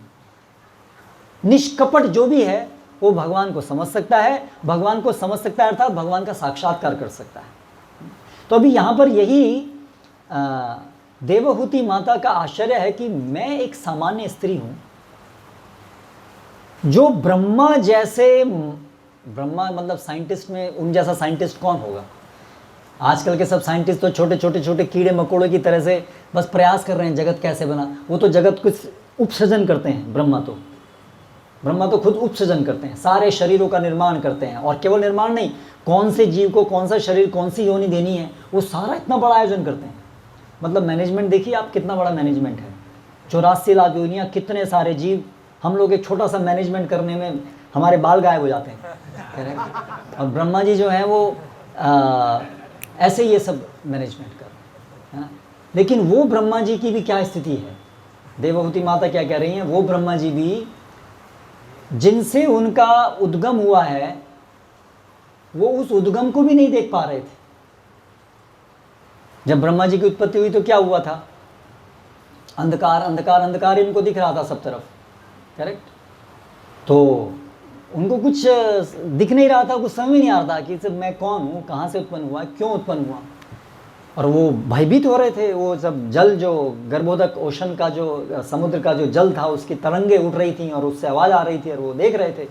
निष्कपट जो भी है वो भगवान को समझ सकता है, भगवान को समझ सकता है अर्थात भगवान का साक्षात्कार कर सकता है। तो अभी यहाँ पर यही देवहूति माता का आश्चर्य है कि मैं एक सामान्य स्त्री हूँ, जो ब्रह्मा जैसे, ब्रह्मा मतलब साइंटिस्ट में उन जैसा साइंटिस्ट कौन होगा? आजकल के सब साइंटिस्ट तो छोटे छोटे कीड़े मकोड़े की तरह से बस प्रयास कर रहे हैं जगत कैसे बना। वो तो जगत कुछ उपसृजन करते हैं, ब्रह्मा तो खुद उपसृजन करते हैं, सारे शरीरों का निर्माण करते हैं। और केवल निर्माण नहीं, कौन से जीव को कौन सा शरीर, कौन सी योनि देनी है, वो सारा इतना बड़ा आयोजन करते हैं। मतलब मैनेजमेंट देखिए आप, कितना बड़ा मैनेजमेंट है। 84 लाख योनियाँ, कितने सारे जीव। हम लोग एक छोटा सा मैनेजमेंट करने में हमारे बाल गायब हो जाते हैं। और ब्रह्मा जी जो हैं वो ऐसे ये सब मैनेजमेंट कर रहे हैं। लेकिन वो ब्रह्मा जी की भी क्या स्थिति है? देवहूति माता क्या कह रही हैं? वो ब्रह्मा जी भी जिनसे उनका उद्गम हुआ है, वो उस उद्गम को भी नहीं देख पा रहे थे। जब ब्रह्मा जी की उत्पत्ति हुई तो क्या हुआ था? अंधकार अंधकार अंधकार इनको दिख रहा था सब तरफ, करेक्ट? तो उनको कुछ दिख नहीं रहा था, कुछ समझ नहीं आ रहा था कि सब मैं कौन हूँ, कहाँ से उत्पन्न हुआ, क्यों उत्पन्न हुआ। और वो भयभीत हो रहे थे। वो सब जल, जो गर्भोदक ओशन का, जो समुद्र का जो जल था, उसकी तरंगे उठ रही थी और उससे आवाज़ आ रही थी, और वो देख रहे थे।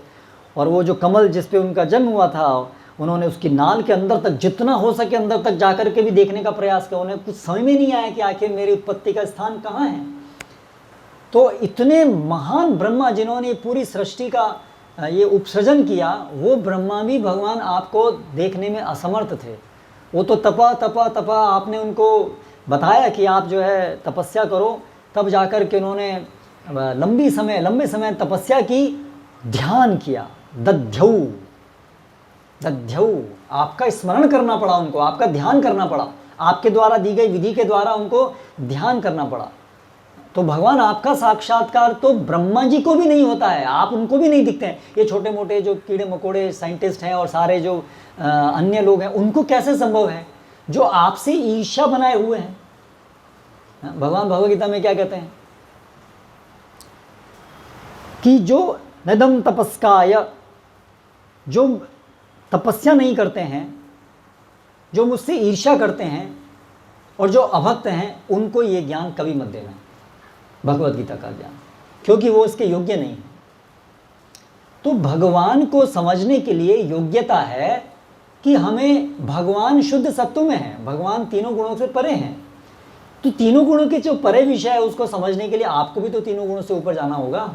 और वो जो कमल जिस पे उनका जन्म हुआ था, उन्होंने उसकी नाल के अंदर तक, जितना हो सके अंदर तक जाकर के भी देखने का प्रयास किया। उन्हें कुछ समझ में नहीं आया कि आखिर मेरी उत्पत्ति का स्थान कहाँ है। तो इतने महान ब्रह्मा जिन्होंने पूरी सृष्टि का ये उपसृजन किया, वो ब्रह्मा भी भगवान आपको देखने में असमर्थ थे। वो तो तपा तपा तपा, आपने उनको बताया कि आप जो है तपस्या करो, तब जाकर के उन्होंने लंबे समय तपस्या की, ध्यान किया। दध्यौ, आपका स्मरण करना पड़ा उनको, आपका ध्यान करना पड़ा, आपके द्वारा दी गई विधि के द्वारा उनको ध्यान करना पड़ा। तो भगवान आपका साक्षात्कार तो ब्रह्मा जी को भी नहीं होता है, आप उनको भी नहीं दिखते हैं। ये छोटे मोटे जो कीड़े मकोड़े साइंटिस्ट हैं और सारे जो अन्य लोग हैं, उनको कैसे संभव है जो आपसे ईर्ष्या बनाए हुए हैं? भगवान भगवद गीता में क्या कहते हैं कि जो नदम तपस्काय, जो तपस्या नहीं करते हैं, जो मुझसे ईर्ष्या करते हैं और जो अभक्त हैं, उनको ये ज्ञान कभी मत देना, भगवद गीता का ज्ञान, क्योंकि वो इसके योग्य नहीं है। तो भगवान को समझने के लिए योग्यता है कि हमें, भगवान शुद्ध सत्व में है, भगवान तीनों गुणों से परे हैं। तो तीनों गुणों के जो परे विषय है उसको समझने के लिए आपको भी तो तीनों गुणों से ऊपर जाना होगा।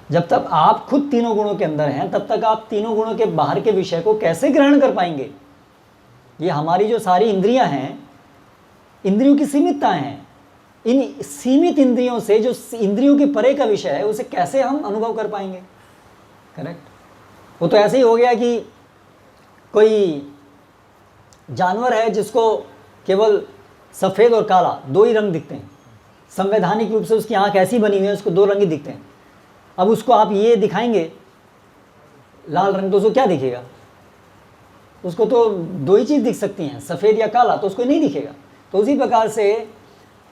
जब तक आप खुद तीनों गुणों के अंदर हैं, तब तक आप तीनों गुणों के बाहर के विषय को कैसे ग्रहण कर पाएंगे? ये हमारी जो सारी इंद्रियां हैं, इंद्रियों की सीमितताएं हैं। इन सीमित इंद्रियों से, जो इंद्रियों के परे का विषय है, उसे कैसे हम अनुभव कर पाएंगे? करेक्ट। वो तो ऐसे ही हो गया कि कोई जानवर है जिसको केवल सफ़ेद और काला दो ही रंग दिखते हैं, संवैधानिक रूप से उसकी आंख ऐसी बनी हुई है, उसको दो रंग ही दिखते हैं। अब उसको आप ये दिखाएंगे लाल रंग, तो उसको क्या दिखेगा? उसको तो दो ही चीज़ दिख सकती हैं, सफ़ेद या काला, तो उसको नहीं दिखेगा। तो उसी प्रकार से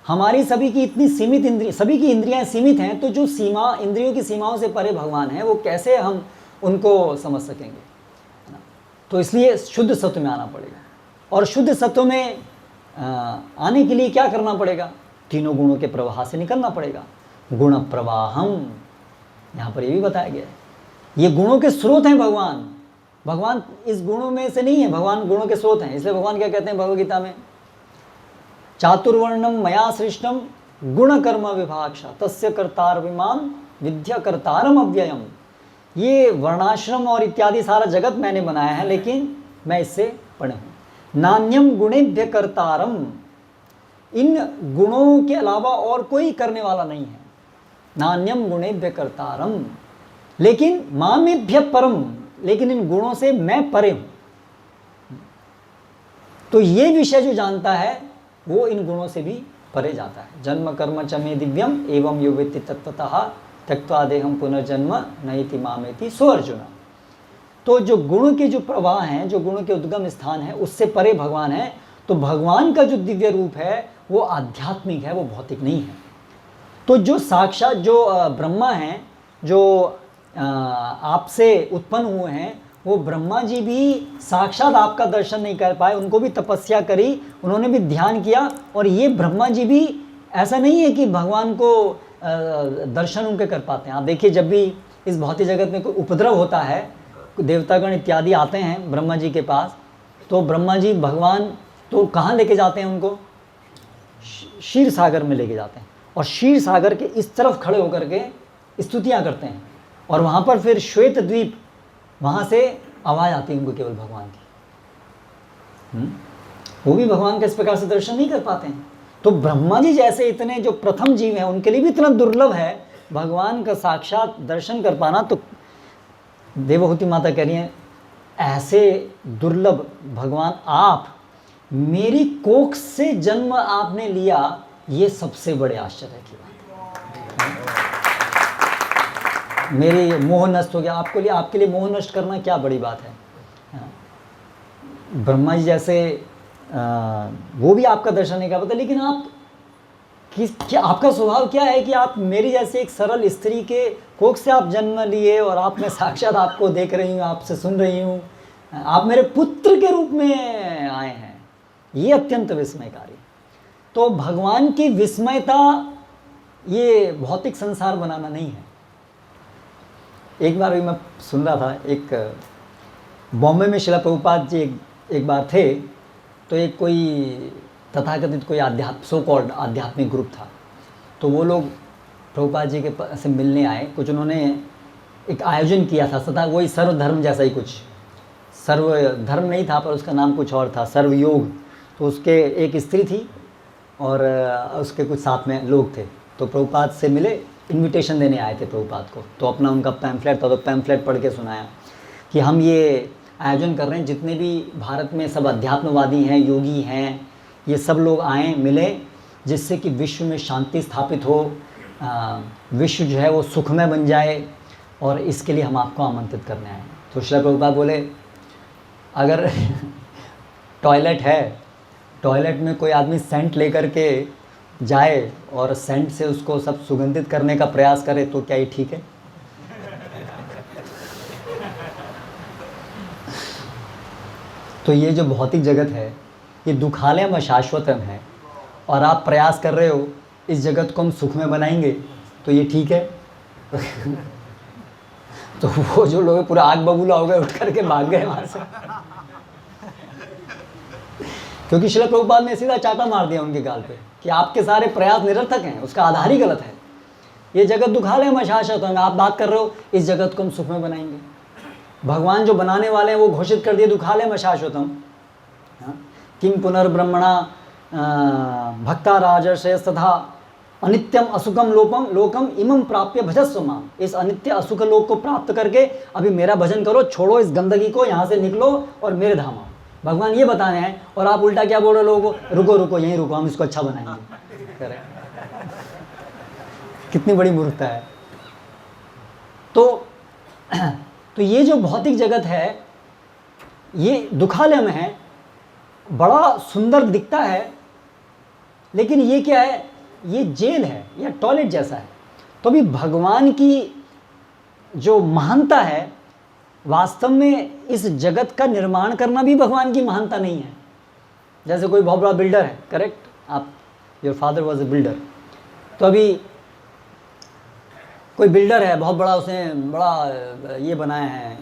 हमारी सभी की इतनी सीमित इंद्रिय, सभी की इंद्रियां सीमित हैं, तो जो सीमा, इंद्रियों की सीमाओं से परे भगवान है, वो कैसे हम उनको समझ सकेंगे, है ना? तो इसलिए शुद्ध सत्व में आना पड़ेगा। और शुद्ध सत्व में आने के लिए क्या करना पड़ेगा? तीनों गुणों के प्रवाह से निकलना पड़ेगा। गुण प्रवाहम, यहाँ पर ये भी बताया गया है, ये गुणों के स्रोत हैं भगवान। भगवान इस गुणों में से नहीं है, भगवान गुणों के स्रोत हैं। इसलिए भगवान क्या कहते हैं भगवद गीता में? चातुर्वर्णम मया सृष्टम गुण कर्म विभाक्षा तस्य कर्तार विमान विद्या कर्तारम अव्ययम। ये वर्णाश्रम और इत्यादि सारा जगत मैंने बनाया है, लेकिन मैं इससे पढ़े हूँ। नान्यम गुणेभ्य कर्तारम, इन गुणों के अलावा और कोई करने वाला नहीं है। नान्यम गुणेभ्य कर्तारम, लेकिन मामेभ्य परम, लेकिन इन गुणों से मैं परे हूं। तो ये विषय जो जानता है वो इन गुणों से भी परे जाता है। जन्म कर्म च मे दिव्यम एवं यो वेत्ति तत्त्वतः त्यक्त्वा देहं पुनर्जन्म नयति मामेति सो अर्जुन। तो जो गुण के जो प्रवाह हैं, जो गुणों के उद्गम स्थान है, उससे परे भगवान है। तो भगवान का जो दिव्य रूप है वो आध्यात्मिक है, वो भौतिक नहीं है। तो जो साक्षात जो ब्रह्मा हैं, जो आपसे उत्पन्न हुए हैं, वो ब्रह्मा जी भी साक्षात आपका दर्शन नहीं कर पाए, उनको भी तपस्या करी, उन्होंने भी ध्यान किया। और ये ब्रह्मा जी भी ऐसा नहीं है कि भगवान को दर्शन उनके कर पाते हैं। आप देखिए, जब भी इस भौतिक जगत में कोई उपद्रव होता है, देवतागण इत्यादि आते हैं ब्रह्मा जी के पास, तो ब्रह्मा जी भगवान तो कहाँ लेके जाते हैं उनको? क्षीर सागर में लेके जाते हैं, और क्षीर सागर के इस तरफ खड़े होकर के स्तुतियाँ करते हैं। और वहाँ पर फिर श्वेत द्वीप, वहाँ से आवाज़ आती है उनको केवल भगवान की। वो भी भगवान का इस प्रकार से दर्शन नहीं कर पाते हैं। तो ब्रह्मा जी जैसे इतने जो प्रथम जीव हैं, उनके लिए भी इतना दुर्लभ है भगवान का साक्षात दर्शन कर पाना। तो देवहूति माता कह रही हैं, ऐसे दुर्लभ भगवान आप, मेरी कोख से जन्म आपने लिया, ये सबसे बड़े आश्चर्य की बात है। मेरे मोह नष्ट हो गया, आपके लिए मोह नष्ट करना क्या बड़ी बात है। ब्रह्मा जी जैसे वो भी आपका दर्शन नहीं कर पाते, लेकिन आप क्या, आपका स्वभाव क्या है कि आप मेरी जैसे एक सरल स्त्री के कोख से आप जन्म लिए, और आप, मैं साक्षात आपको देख रही हूँ, आपसे सुन रही हूँ, आप मेरे पुत्र के रूप में आए हैं। ये अत्यंत विस्मयकारी। तो भगवान की विस्मयता ये भौतिक संसार बनाना नहीं है। एक बार भी मैं सुन रहा था, एक बॉम्बे में शिला प्रभुपाद जी एक बार थे, तो एक कोई तथाकथित कोई सो कॉल्ड आध्यात्मिक ग्रुप था। तो वो लोग प्रभुपाद जी के से मिलने आए। कुछ उन्होंने एक आयोजन किया था, सदा वही सर्वधर्म जैसा ही कुछ, सर्वधर्म नहीं था पर उसका नाम कुछ और था, सर्वयोग। तो उसके एक स्त्री थी और उसके कुछ साथ में लोग थे। तो प्रभुपाद से मिले, इनविटेशन देने आए थे प्रभुपाद को। तो अपना उनका पैम्फलेट था, तो पैम्फलेट पढ़ के सुनाया कि हम ये आयोजन कर रहे हैं, जितने भी भारत में सब अध्यात्मवादी हैं, योगी हैं, ये सब लोग आएँ, मिलें, जिससे कि विश्व में शांति स्थापित हो, विश्व जो है वो सुखमय बन जाए, और इसके लिए हम आपको आमंत्रित करने आए। तो श्रील प्रभुपाद बोले, अगर टॉयलेट है, टॉयलेट में कोई आदमी सेंट लेकर के जाए और सेंट से उसको सब सुगंधित करने का प्रयास करे, तो क्या ये ठीक है? तो ये जो भौतिक जगत है, ये दुखालयम अशाश्वतम है, और आप प्रयास कर रहे हो इस जगत को हम सुख में बनाएंगे, तो ये ठीक है? तो वो जो लोग पूरा आग बबूला हो गए, उठ करके भाग गए वहाँ से, क्योंकि श्रील प्रभुपाद ने सीधा चाटा मार दिया उनके गाल पे कि आपके सारे प्रयास निरर्थक हैं, उसका आधार ही गलत है। ये जगत दुखालयम अशाश्वतम, आप बात कर रहे हो इस जगत को हम सुख में बनाएंगे। भगवान जो बनाने वाले हैं वो घोषित कर दिए दुखालयम अशाश्वतम। किम पुनर्ब्रह्मणा भक्ता राजर्षय तथा अनित्यम असुखम लोपम लोकम इमं प्राप्य भजस्व माम। इस अनित्य असुख लोक को प्राप्त करके अभी मेरा भजन करो, छोड़ो इस गंदगी को, यहाँ से निकलो और मेरे धाम आओ। भगवान ये बताने हैं और आप उल्टा क्या बोल रहे हो लोगों को, रुको रुको यहीं रुको, हम इसको अच्छा बनाएंगे। करें कितनी बड़ी मूर्खता है। तो ये जो भौतिक जगत है ये दुखालय में है, बड़ा सुंदर दिखता है, लेकिन ये क्या है, ये जेल है या टॉयलेट जैसा है। तो भी भगवान की जो महानता है, वास्तव में इस जगत का निर्माण करना भी भगवान की महानता नहीं है। जैसे कोई बहुत बड़ा बिल्डर है, करेक्ट, आप your father was a builder, तो अभी कोई बिल्डर है बहुत बड़ा, उसने बड़ा ये बनाया है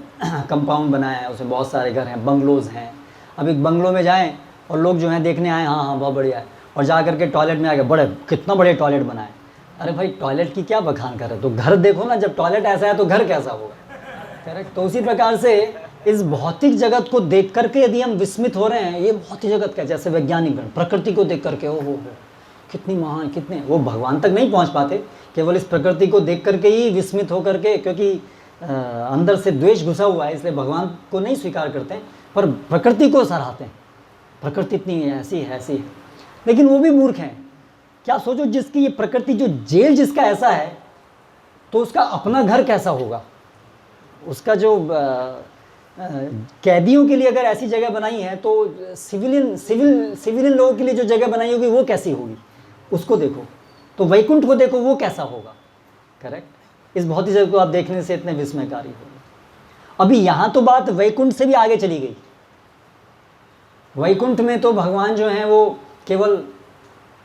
कंपाउंड बनाया है, उसमें बहुत सारे घर हैं, बंगलोज़ हैं। अभी बंगलो में जाएं और लोग जो हैं देखने आए, हाँ हाँ बहुत बढ़िया है, और जा करके टॉयलेट में आ गए, बड़े कितना बड़े टॉयलेट बनाए। अरे भाई टॉयलेट की क्या बखान कर रहे, तो घर देखो ना, जब टॉयलेट ऐसा है तो घर कैसा होगा। करेक्ट। तो उसी प्रकार से इस भौतिक जगत को देख करके यदि हम विस्मित हो रहे हैं, ये भौतिक जगत का, जैसे वैज्ञानिक प्रकृति को देख करके ओ हो कितनी महान, कितने, वो भगवान तक नहीं पहुंच पाते, केवल इस प्रकृति को देख करके ही विस्मित होकर के, क्योंकि अंदर से द्वेष घुसा हुआ है, इसलिए भगवान को नहीं स्वीकार करते हैं, पर प्रकृति को सराहते हैं, प्रकृति इतनी ऐसी है ऐसी है। लेकिन वो भी मूर्ख हैं। क्या सोचो, जिसकी ये प्रकृति, जो जेल जिसका ऐसा है, तो उसका अपना घर कैसा होगा, उसका जो कैदियों के लिए अगर ऐसी जगह बनाई है, तो सिविलियन लोगों के लिए जो जगह बनाई होगी वो कैसी होगी, उसको देखो। तो वैकुंठ को देखो वो कैसा होगा। करेक्ट। इस भौतिक जगत को आप देखने से इतने विस्मयकारी होगा। अभी यहाँ तो बात वैकुंठ से भी आगे चली गई। वैकुंठ में तो भगवान जो हैं वो केवल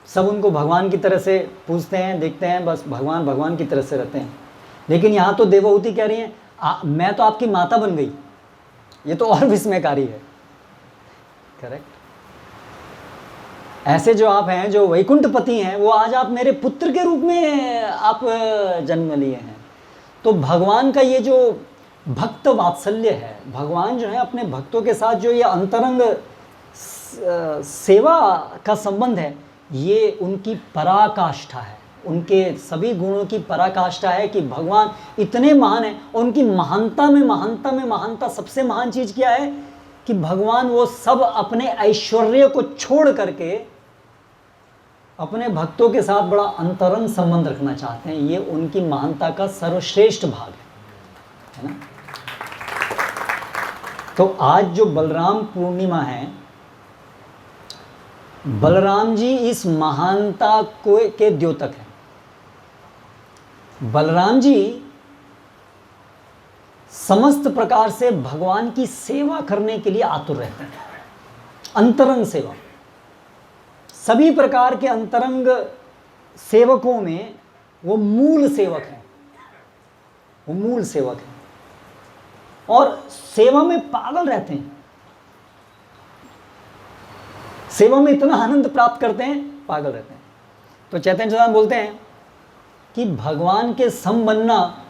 सब उनको भगवान की तरह से पूजते हैं, देखते हैं, बस भगवान भगवान की तरह से रहते हैं। लेकिन यहाँ तो देवहूति कह रही हैं मैं तो आपकी माता बन गई, ये तो और विस्मयकारी है। करेक्ट। ऐसे जो आप हैं, जो वैकुंठपति हैं, वो आज आप मेरे पुत्र के रूप में आप जन्म लिए हैं। तो भगवान का ये जो भक्त वात्सल्य है, भगवान जो है अपने भक्तों के साथ जो ये अंतरंग सेवा का संबंध है, ये उनकी पराकाष्ठा है, उनके सभी गुणों की पराकाष्ठा है कि भगवान इतने महान हैं। और उनकी महानता में महानता सबसे महान चीज़ क्या है कि भगवान वो सब अपने ऐश्वर्य को छोड़ करके अपने भक्तों के साथ बड़ा अंतरंग संबंध रखना चाहते हैं। ये उनकी महानता का सर्वश्रेष्ठ भाग है ना। तो आज जो बलराम पूर्णिमा है, बलराम जी इस महानता को के द्योतक हैं। बलराम जी समस्त प्रकार से भगवान की सेवा करने के लिए आतुर रहते हैं। अंतरंग सेवा, सभी प्रकार के अंतरंग सेवकों में वो मूल सेवक हैं, वो मूल सेवक हैं और सेवा में पागल रहते हैं। सेवा में इतना आनंद प्राप्त करते हैं, पागल रहते हैं। तो चैतन्य चेतावनी बोलते हैं कि भगवान के सम बनना,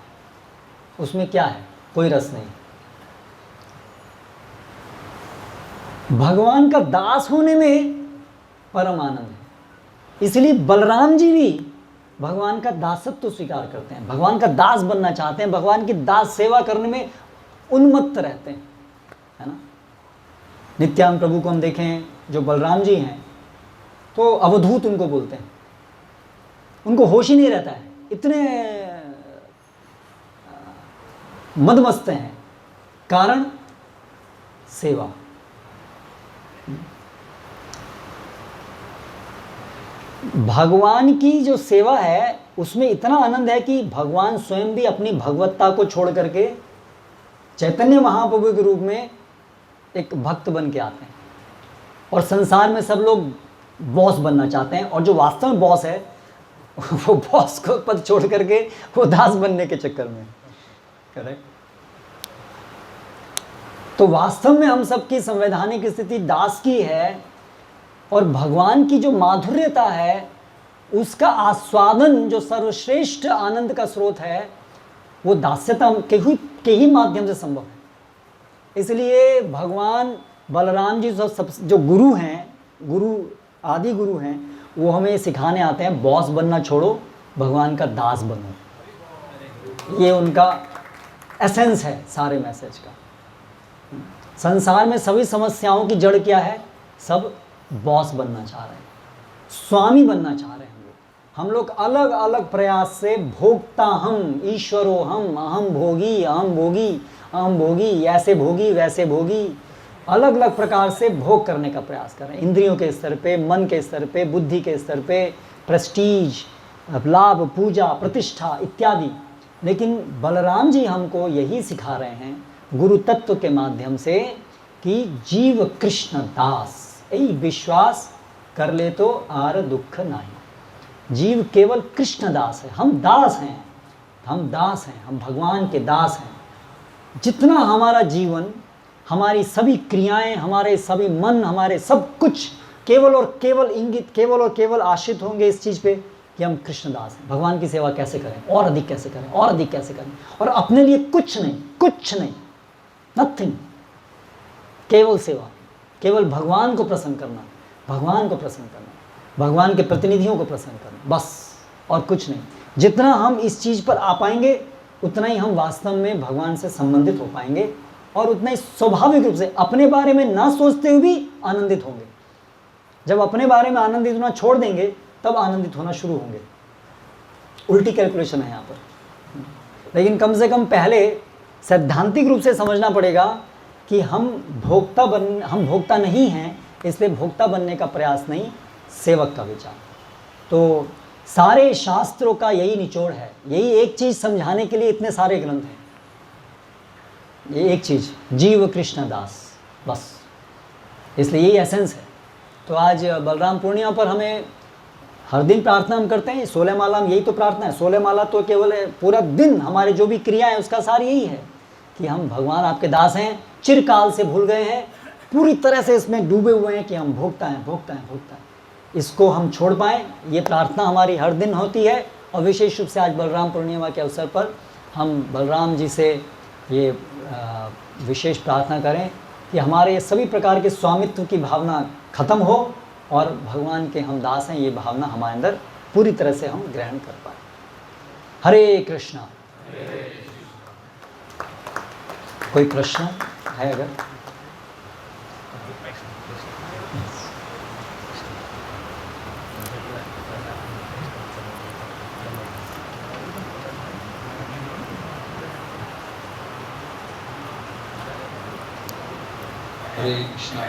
उसमें क्या है, कोई रस नहीं। भगवान का दास होने में परम आनंद है। इसलिए बलराम जी भी भगवान का दासत्व स्वीकार करते हैं, भगवान का दास बनना चाहते हैं, भगवान की दास सेवा करने में उन्मत्त रहते हैं, है ना। नित्यानंद प्रभु को हम देखें, जो बलराम जी हैं, तो अवधूत उनको बोलते हैं। उनको होश ही नहीं रहता है, इतने मदमस्त हैं। कारण सेवा। भगवान की जो सेवा है उसमें इतना आनंद है कि भगवान स्वयं भी अपनी भगवत्ता को छोड़ करके चैतन्य महाप्रभु के रूप में एक भक्त बन के आते हैं। और संसार में सब लोग बॉस बनना चाहते हैं, और जो वास्तव में बॉस है वो बॉस को पद छोड़ करके वो दास बनने के चक्कर में। करेक्ट। तो वास्तव में हम सबकी संवैधानिक स्थिति दास की है, और भगवान की जो माधुर्यता है उसका आस्वादन, जो सर्वश्रेष्ठ आनंद का स्रोत है, वो दास्यता के ही माध्यम से संभव है। इसलिए भगवान बलराम जी जो गुरु हैं, गुरु आदि गुरु हैं, वो हमें सिखाने आते हैं बॉस बनना छोड़ो, भगवान का दास बनो। ये उनका एसेंस है सारे मैसेज का। संसार में सभी समस्याओं की जड़ क्या है? सब बॉस बनना चाह रहे हैं, स्वामी बनना चाह रहे हैं। हम लोग अलग अलग प्रयास से भोक्ता हम, ईश्वरो हम, अहम भोगी, अहम भोगी, अहम भोगी, ऐसे भोगी वैसे भोगी, अलग अलग प्रकार से भोग करने का प्रयास कर रहे हैं। इंद्रियों के स्तर पे, मन के स्तर पे, बुद्धि के स्तर पे, प्रेस्टीज, लाभ, पूजा, प्रतिष्ठा इत्यादि। लेकिन बलराम जी हमको यही सिखा रहे हैं गुरु तत्व के माध्यम से कि जीव कृष्ण दास, यही विश्वास कर ले तो आर दुख नहीं। जीव केवल कृष्ण दास है, हम दास हैं, हम दास हैं, हम भगवान के दास हैं। जितना हमारा जीवन, हमारी सभी क्रियाएं, हमारे सभी मन, हमारे सब कुछ केवल और केवल इंगित, केवल और केवल आश्रित होंगे इस चीज़ पे कि हम कृष्णदास हैं। भगवान की सेवा कैसे करें, और अधिक कैसे करें, और अधिक कैसे करें, और अपने लिए कुछ नहीं, कुछ नहीं, नथिंग, केवल सेवा, केवल भगवान को प्रसन्न करना, भगवान को प्रसन्न करना, भगवान के प्रतिनिधियों को प्रसन्न करना, बस, और कुछ नहीं। जितना हम इस चीज़ पर आ पाएंगे उतना ही हम वास्तव में भगवान से संबंधित हो पाएंगे, और उतना ही स्वाभाविक रूप से अपने बारे में ना सोचते हुए भी आनंदित होंगे। जब अपने बारे में आनंदित होना छोड़ देंगे तब आनंदित होना शुरू होंगे। उल्टी कैलकुलेशन है यहाँ पर। लेकिन कम से कम पहले सैद्धांतिक रूप से समझना पड़ेगा कि हम भोक्ता नहीं हैं, इसलिए भोक्ता बनने का प्रयास नहीं, सेवक का विचार। तो सारे शास्त्रों का यही निचोड़ है, यही एक चीज़ समझाने के लिए इतने सारे ग्रंथ हैं। ये एक चीज़, जीव कृष्ण दास, बस, इसलिए यही एसेंस है। तो आज बलराम पूर्णिमा पर हमें हर दिन प्रार्थना हम करते हैं, 16 माला में यही तो प्रार्थना है। 16 माला तो केवल पूरा दिन हमारे जो भी क्रिया है उसका सार यही है कि हम भगवान आपके दास हैं, चिरकाल से भूल गए हैं, पूरी तरह से इसमें डूबे हुए हैं कि हम भोक्ता हैं, भोक्ता हैं, भोक्ता हैं। इसको हम छोड़ पाएँ, ये प्रार्थना हमारी हर दिन होती है। और विशेष रूप से आज बलराम पूर्णिमा के अवसर पर हम बलराम जी से ये विशेष प्रार्थना करें कि हमारे सभी प्रकार के स्वामित्व की भावना खत्म हो और भगवान के हम दास हैं ये भावना हमारे अंदर पूरी तरह से हम ग्रहण कर पाए। हरे कृष्णा। कोई प्रश्न है अगर? हरे कृष्णा।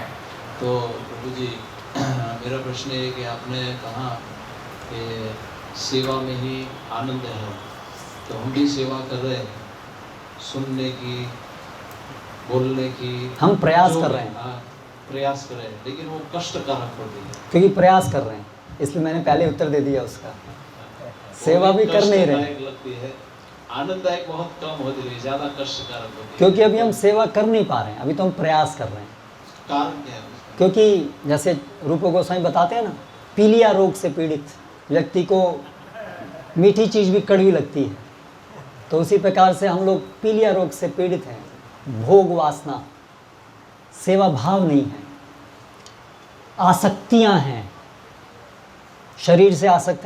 तो प्रभु जी, मेरा प्रश्न है कि आपने कहा कि सेवा में ही आनंद है, तो हम भी सेवा कर रहे हैं, सुनने की, बोलने की, हम प्रयास कर रहे हैं, प्रयास कर रहे हैं, लेकिन वो कष्टकारक होती है क्योंकि प्रयास कर रहे हैं, इसलिए मैंने पहले उत्तर दे दिया उसका। सेवा भी कर नहीं रहे, लगती है, आनंददायक बहुत कम होती है, ज़्यादा कष्टकारक होती है, क्योंकि अभी हम सेवा कर नहीं पा रहे हैं, अभी तो हम प्रयास कर रहे हैं। कारण क्या है? क्योंकि जैसे रूप गोस्वामी बताते हैं ना, पीलिया रोग से पीड़ित व्यक्ति को मीठी चीज़ भी कड़वी लगती है, तो उसी प्रकार से हम लोग पीलिया रोग से पीड़ित हैं। भोग वासना, सेवा भाव नहीं है, आसक्तियां हैं, शरीर से आसक्त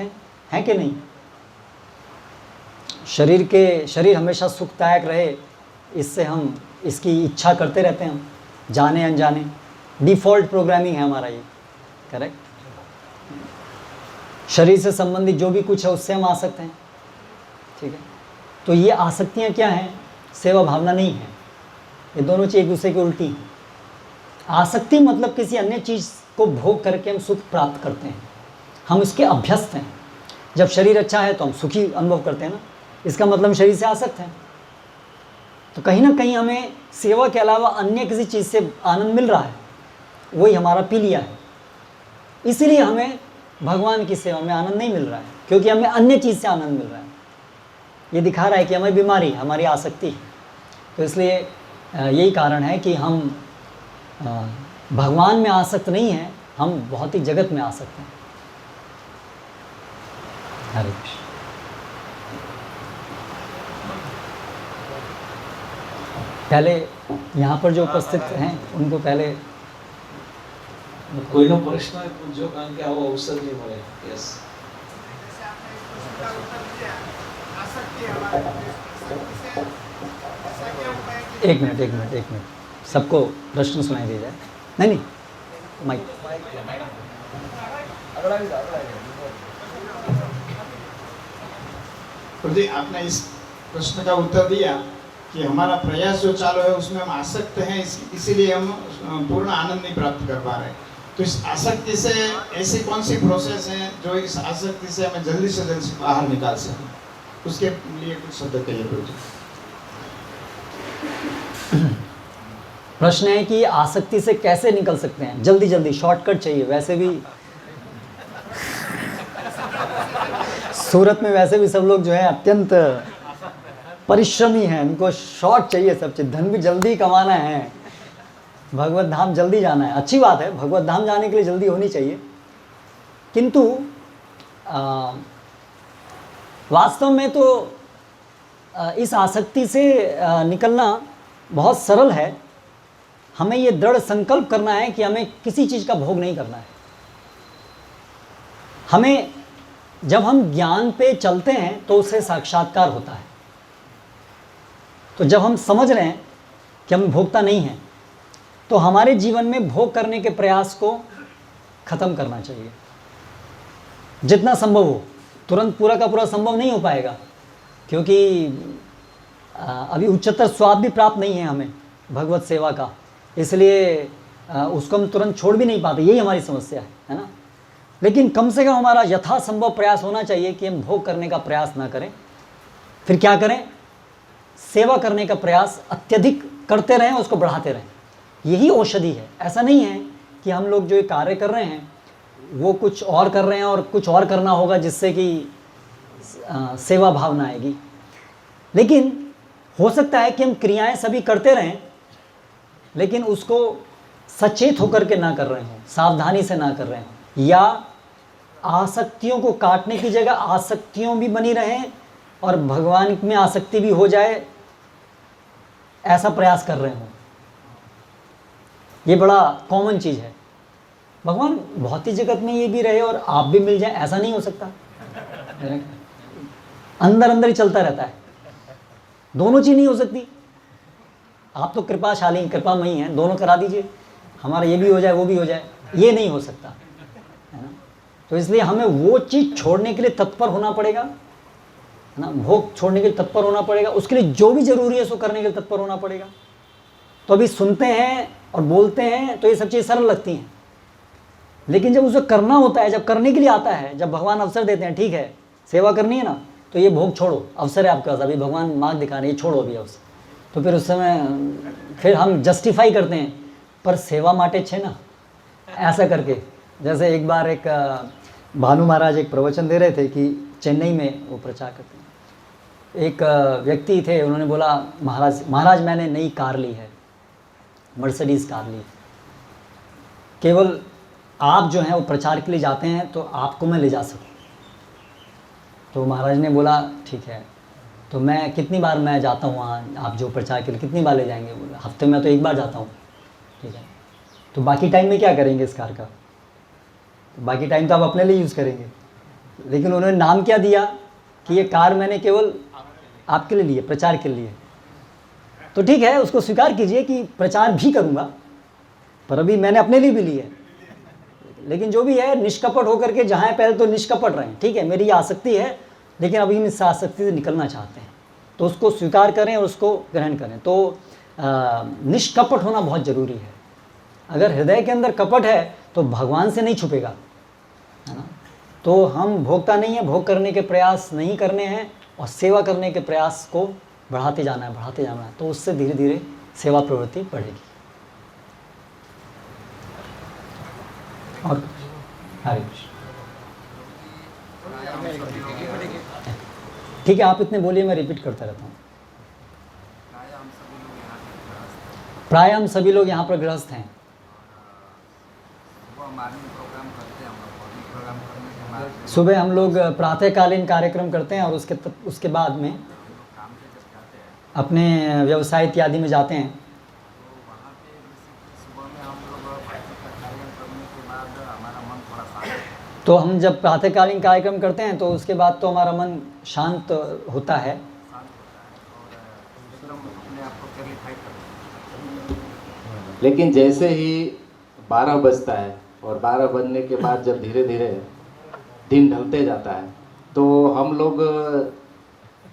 हैं कि नहीं? शरीर हमेशा सुखदायक रहे, इससे हम इसकी इच्छा करते रहते हैं, हम जाने अनजाने, डिफ़ॉल्ट प्रोग्रामिंग है हमारा ये, करेक्ट। शरीर से संबंधित जो भी कुछ है उससे हम आसक्त हैं, ठीक है। तो ये आसक्तियाँ क्या हैं? सेवा भावना नहीं है, ये दोनों चीज़ एक दूसरे की उल्टी हैं। आसक्ति मतलब किसी अन्य चीज़ को भोग करके हम सुख प्राप्त करते हैं, हम इसके अभ्यस्त हैं। जब शरीर अच्छा है तो हम सुखी अनुभव करते हैं ना, इसका मतलब शरीर से आसक्त हैं। तो कहीं ना कहीं हमें सेवा के अलावा अन्य किसी चीज़ से आनंद मिल रहा है, वही हमारा पीलिया है। इसीलिए हमें भगवान की सेवा में आनंद नहीं मिल रहा है, क्योंकि हमें अन्य चीज़ से आनंद मिल रहा है। ये दिखा रहा है कि हमें बीमारी, हमारी आसक्ति है। तो इसलिए यही कारण है कि हम भगवान में आसक्त नहीं हैं, हम भौतिक जगत में आसक्त हैं। हरे कृष्ण। पहले यहाँ पर जो उपस्थित हैं उनको पहले કોઈનો પ્રશ્ન હોય પૂછજો, કારણ કે આવો અવસર નહીં મળે. યસ. एक मिनट, सबको प्रश्न सुनाई दे जाए. नहीं, माइक. प्रभु जी, आपने इस प्रश्न का उत्तर दिया कि हमारा प्रयास जो चालू है उसमें हम आसक्त हैं, इसीलिए हम पूर्ण आनंद नहीं प्राप्त कर पा रहे. तो इस आसक्ति से ऐसी कौन सी प्रोसेस है जो इस आसक्ति से हमें जल्दी से जल्दी बाहर निकाल सके, उसके लिए कुछ शब्द कहिए प्रभु जी. प्रश्न है कि आसक्ति से कैसे निकल सकते हैं. जल्दी शॉर्टकट चाहिए. वैसे भी सूरत में वैसे भी सब लोग जो है अत्यंत परिश्रमी हैं, उनको शॉर्ट चाहिए सब चीज़. धन भी जल्दी कमाना है, भगवत धाम जल्दी जाना है. अच्छी बात है, भगवत धाम जाने के लिए जल्दी होनी चाहिए, किंतु वास्तव में तो इस आसक्ति से निकलना बहुत सरल है. हमें ये दृढ़ संकल्प करना है कि हमें किसी चीज़ का भोग नहीं करना है. हमें जब हम ज्ञान पे चलते हैं तो उससे साक्षात्कार होता है. तो जब हम समझ रहे हैं कि हम भोगता नहीं हैं, तो हमारे जीवन में भोग करने के प्रयास को ख़त्म करना चाहिए जितना संभव हो. तुरंत पूरा का पूरा संभव नहीं हो पाएगा, क्योंकि अभी उच्चतर स्वाद भी प्राप्त नहीं है हमें भगवत सेवा का, इसलिए उसको हम तुरंत छोड़ भी नहीं पाते. यही हमारी समस्या है ना. लेकिन कम से कम हमारा यथासंभव प्रयास होना चाहिए कि हम भोग करने का प्रयास ना करें. फिर क्या करें? सेवा करने का प्रयास अत्यधिक करते रहें, उसको बढ़ाते रहें. यही औषधि है. ऐसा नहीं है कि हम लोग जो ये कार्य कर रहे हैं वो कुछ और कर रहे हैं और कुछ और करना होगा जिससे कि सेवा भावना आएगी. लेकिन हो सकता है कि हम क्रियाएं सभी करते रहें, लेकिन उसको सचेत होकर के ना कर रहे हों, सावधानी से ना कर रहे हों, या आसक्तियों को काटने की जगह आसक्तियों भी बनी रहें और भगवान में आसक्ति भी हो जाए, ऐसा प्रयास कर रहे हों. ये बड़ा कॉमन चीज़ है. भगवान भौतिक जगत में ये भी रहे और आप भी मिल जाए, ऐसा नहीं हो सकता. अंदर अंदर ही चलता रहता है. दोनों चीज़ नहीं हो सकती. आप तो कृपाशाली, कृपामयी हैं, दोनों करा दीजिए, हमारा ये भी हो जाए वो भी हो जाए. ये नहीं हो सकता है ना. तो इसलिए हमें वो चीज़ छोड़ने के लिए तत्पर होना पड़ेगा, है ना. भोग छोड़ने के लिए तत्पर होना पड़ेगा. उसके लिए जो भी ज़रूरी है उसको करने के लिए तत्पर होना पड़ेगा. तो अभी सुनते हैं और बोलते हैं तो ये सब चीज़ें सरल लगती हैं, लेकिन जब उसे करना होता है, जब करने के लिए आता है, जब भगवान अवसर देते हैं, ठीक है सेवा करनी है ना, तो ये भोग छोड़ो, अवसर है आपके पास, अभी भगवान मार्ग दिखा रहे हैं, छोड़ो अभी अवसर. तो फिर उस समय फिर हम जस्टिफाई करते हैं, पर सेवा माटे छे ना, ऐसा करके. जैसे एक बार एक भानु महाराज एक प्रवचन दे रहे थे कि चेन्नई में वो प्रचार करते हैं. एक व्यक्ति थे, उन्होंने बोला महाराज मैंने नई कार ली है, मर्सिडीज़ कार ली. केवल आप जो हैं वो प्रचार के लिए जाते हैं तो आपको मैं ले जा सकूं. तो महाराज ने बोला ठीक है, तो मैं कितनी बार मैं जाता हूँ वहाँ, आप जो प्रचार के लिए कितनी बार ले जाएंगे? बोला हफ्ते में तो एक बार जाता हूँ. ठीक है, तो बाकी टाइम में क्या करेंगे इस कार का? तो बाकी टाइम तो आप अपने लिए यूज़ करेंगे. लेकिन उन्होंने नाम क्या दिया कि ये कार मैंने केवल आपके लिए ली है, प्रचार के लिए. तो ठीक है, उसको स्वीकार कीजिए कि प्रचार भी करूँगा, पर अभी मैंने अपने लिए भी ली है. लेकिन जो भी है निष्कपट होकर के, जहाँ पहले तो निष्कपट रहें. ठीक है, मेरी आसक्ति है, लेकिन अभी हम इस आसक्ति से निकलना चाहते हैं, तो उसको स्वीकार करें और उसको ग्रहण करें. तो निष्कपट होना बहुत ज़रूरी है. अगर हृदय के अंदर कपट है तो भगवान से नहीं छुपेगा, है ना. तो हम भोगता नहीं है, भोग करने के प्रयास नहीं करने हैं और सेवा करने के प्रयास को बढ़ाते जाना है, बढ़ाते जाना है. तो उससे धीरे धीरे सेवा प्रवृत्ति बढ़ेगी. और हरे कृष्ण. ठीक है, आप इतने बोलिए, मैं रिपीट करता रहता हूँ. प्राय हम सभी लोग यहाँ पर गृहस्थ हैं. सुबह हम लोग प्रातःकालीन कार्यक्रम करते हैं और उसके बाद में अपने व्यवसाय इत्यादि में जाते हैं. तो हम जब प्रातःकालीन कार्यक्रम करते हैं तो उसके बाद तो हमारा मन शांत होता है। लेकिन जैसे ही 12 बजता है और 12 बजने के बाद जब धीरे धीरे दिन ढलते जाता है तो हम लोग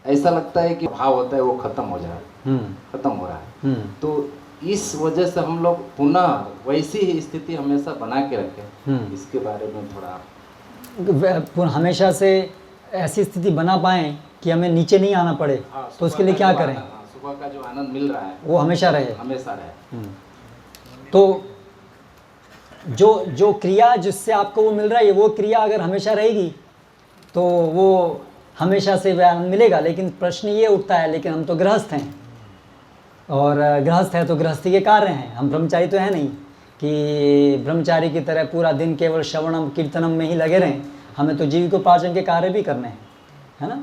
ऐसा लगता है कि भाव होता है वो खत्म हो जा रहा है, खत्म हो रहा है। तो इस वजह से हम लोग पुनः वैसी ही स्थिति हमेशा बना के रखें, इसके बारे में थोड़ा हमेशा से ऐसी स्थिति बना पाएँ कि हमें नीचे नहीं आना पड़े। हाँ, तो उसके लिए क्या करें? सुबह का जो आनंद मिल रहा है वो हमेशा रहे, हमेशा रहे। तो जो क्रिया जिससे आपको वो मिल रहा है वो क्रिया अगर हमेशा रहेगी तो वो हमेशा से वह आनंद मिलेगा। लेकिन प्रश्न ये उठता है, लेकिन हम तो गृहस्थ हैं, और गृहस्थ है तो गृहस्थी के कार्य हैं, हम ब्रह्मचारी तो हैं नहीं कि ब्रह्मचारी की तरह पूरा दिन केवल श्रवणम कीर्तनम में ही लगे रहें। हमें तो जीविकोपार्जन के कार्य भी करने हैं, है ना।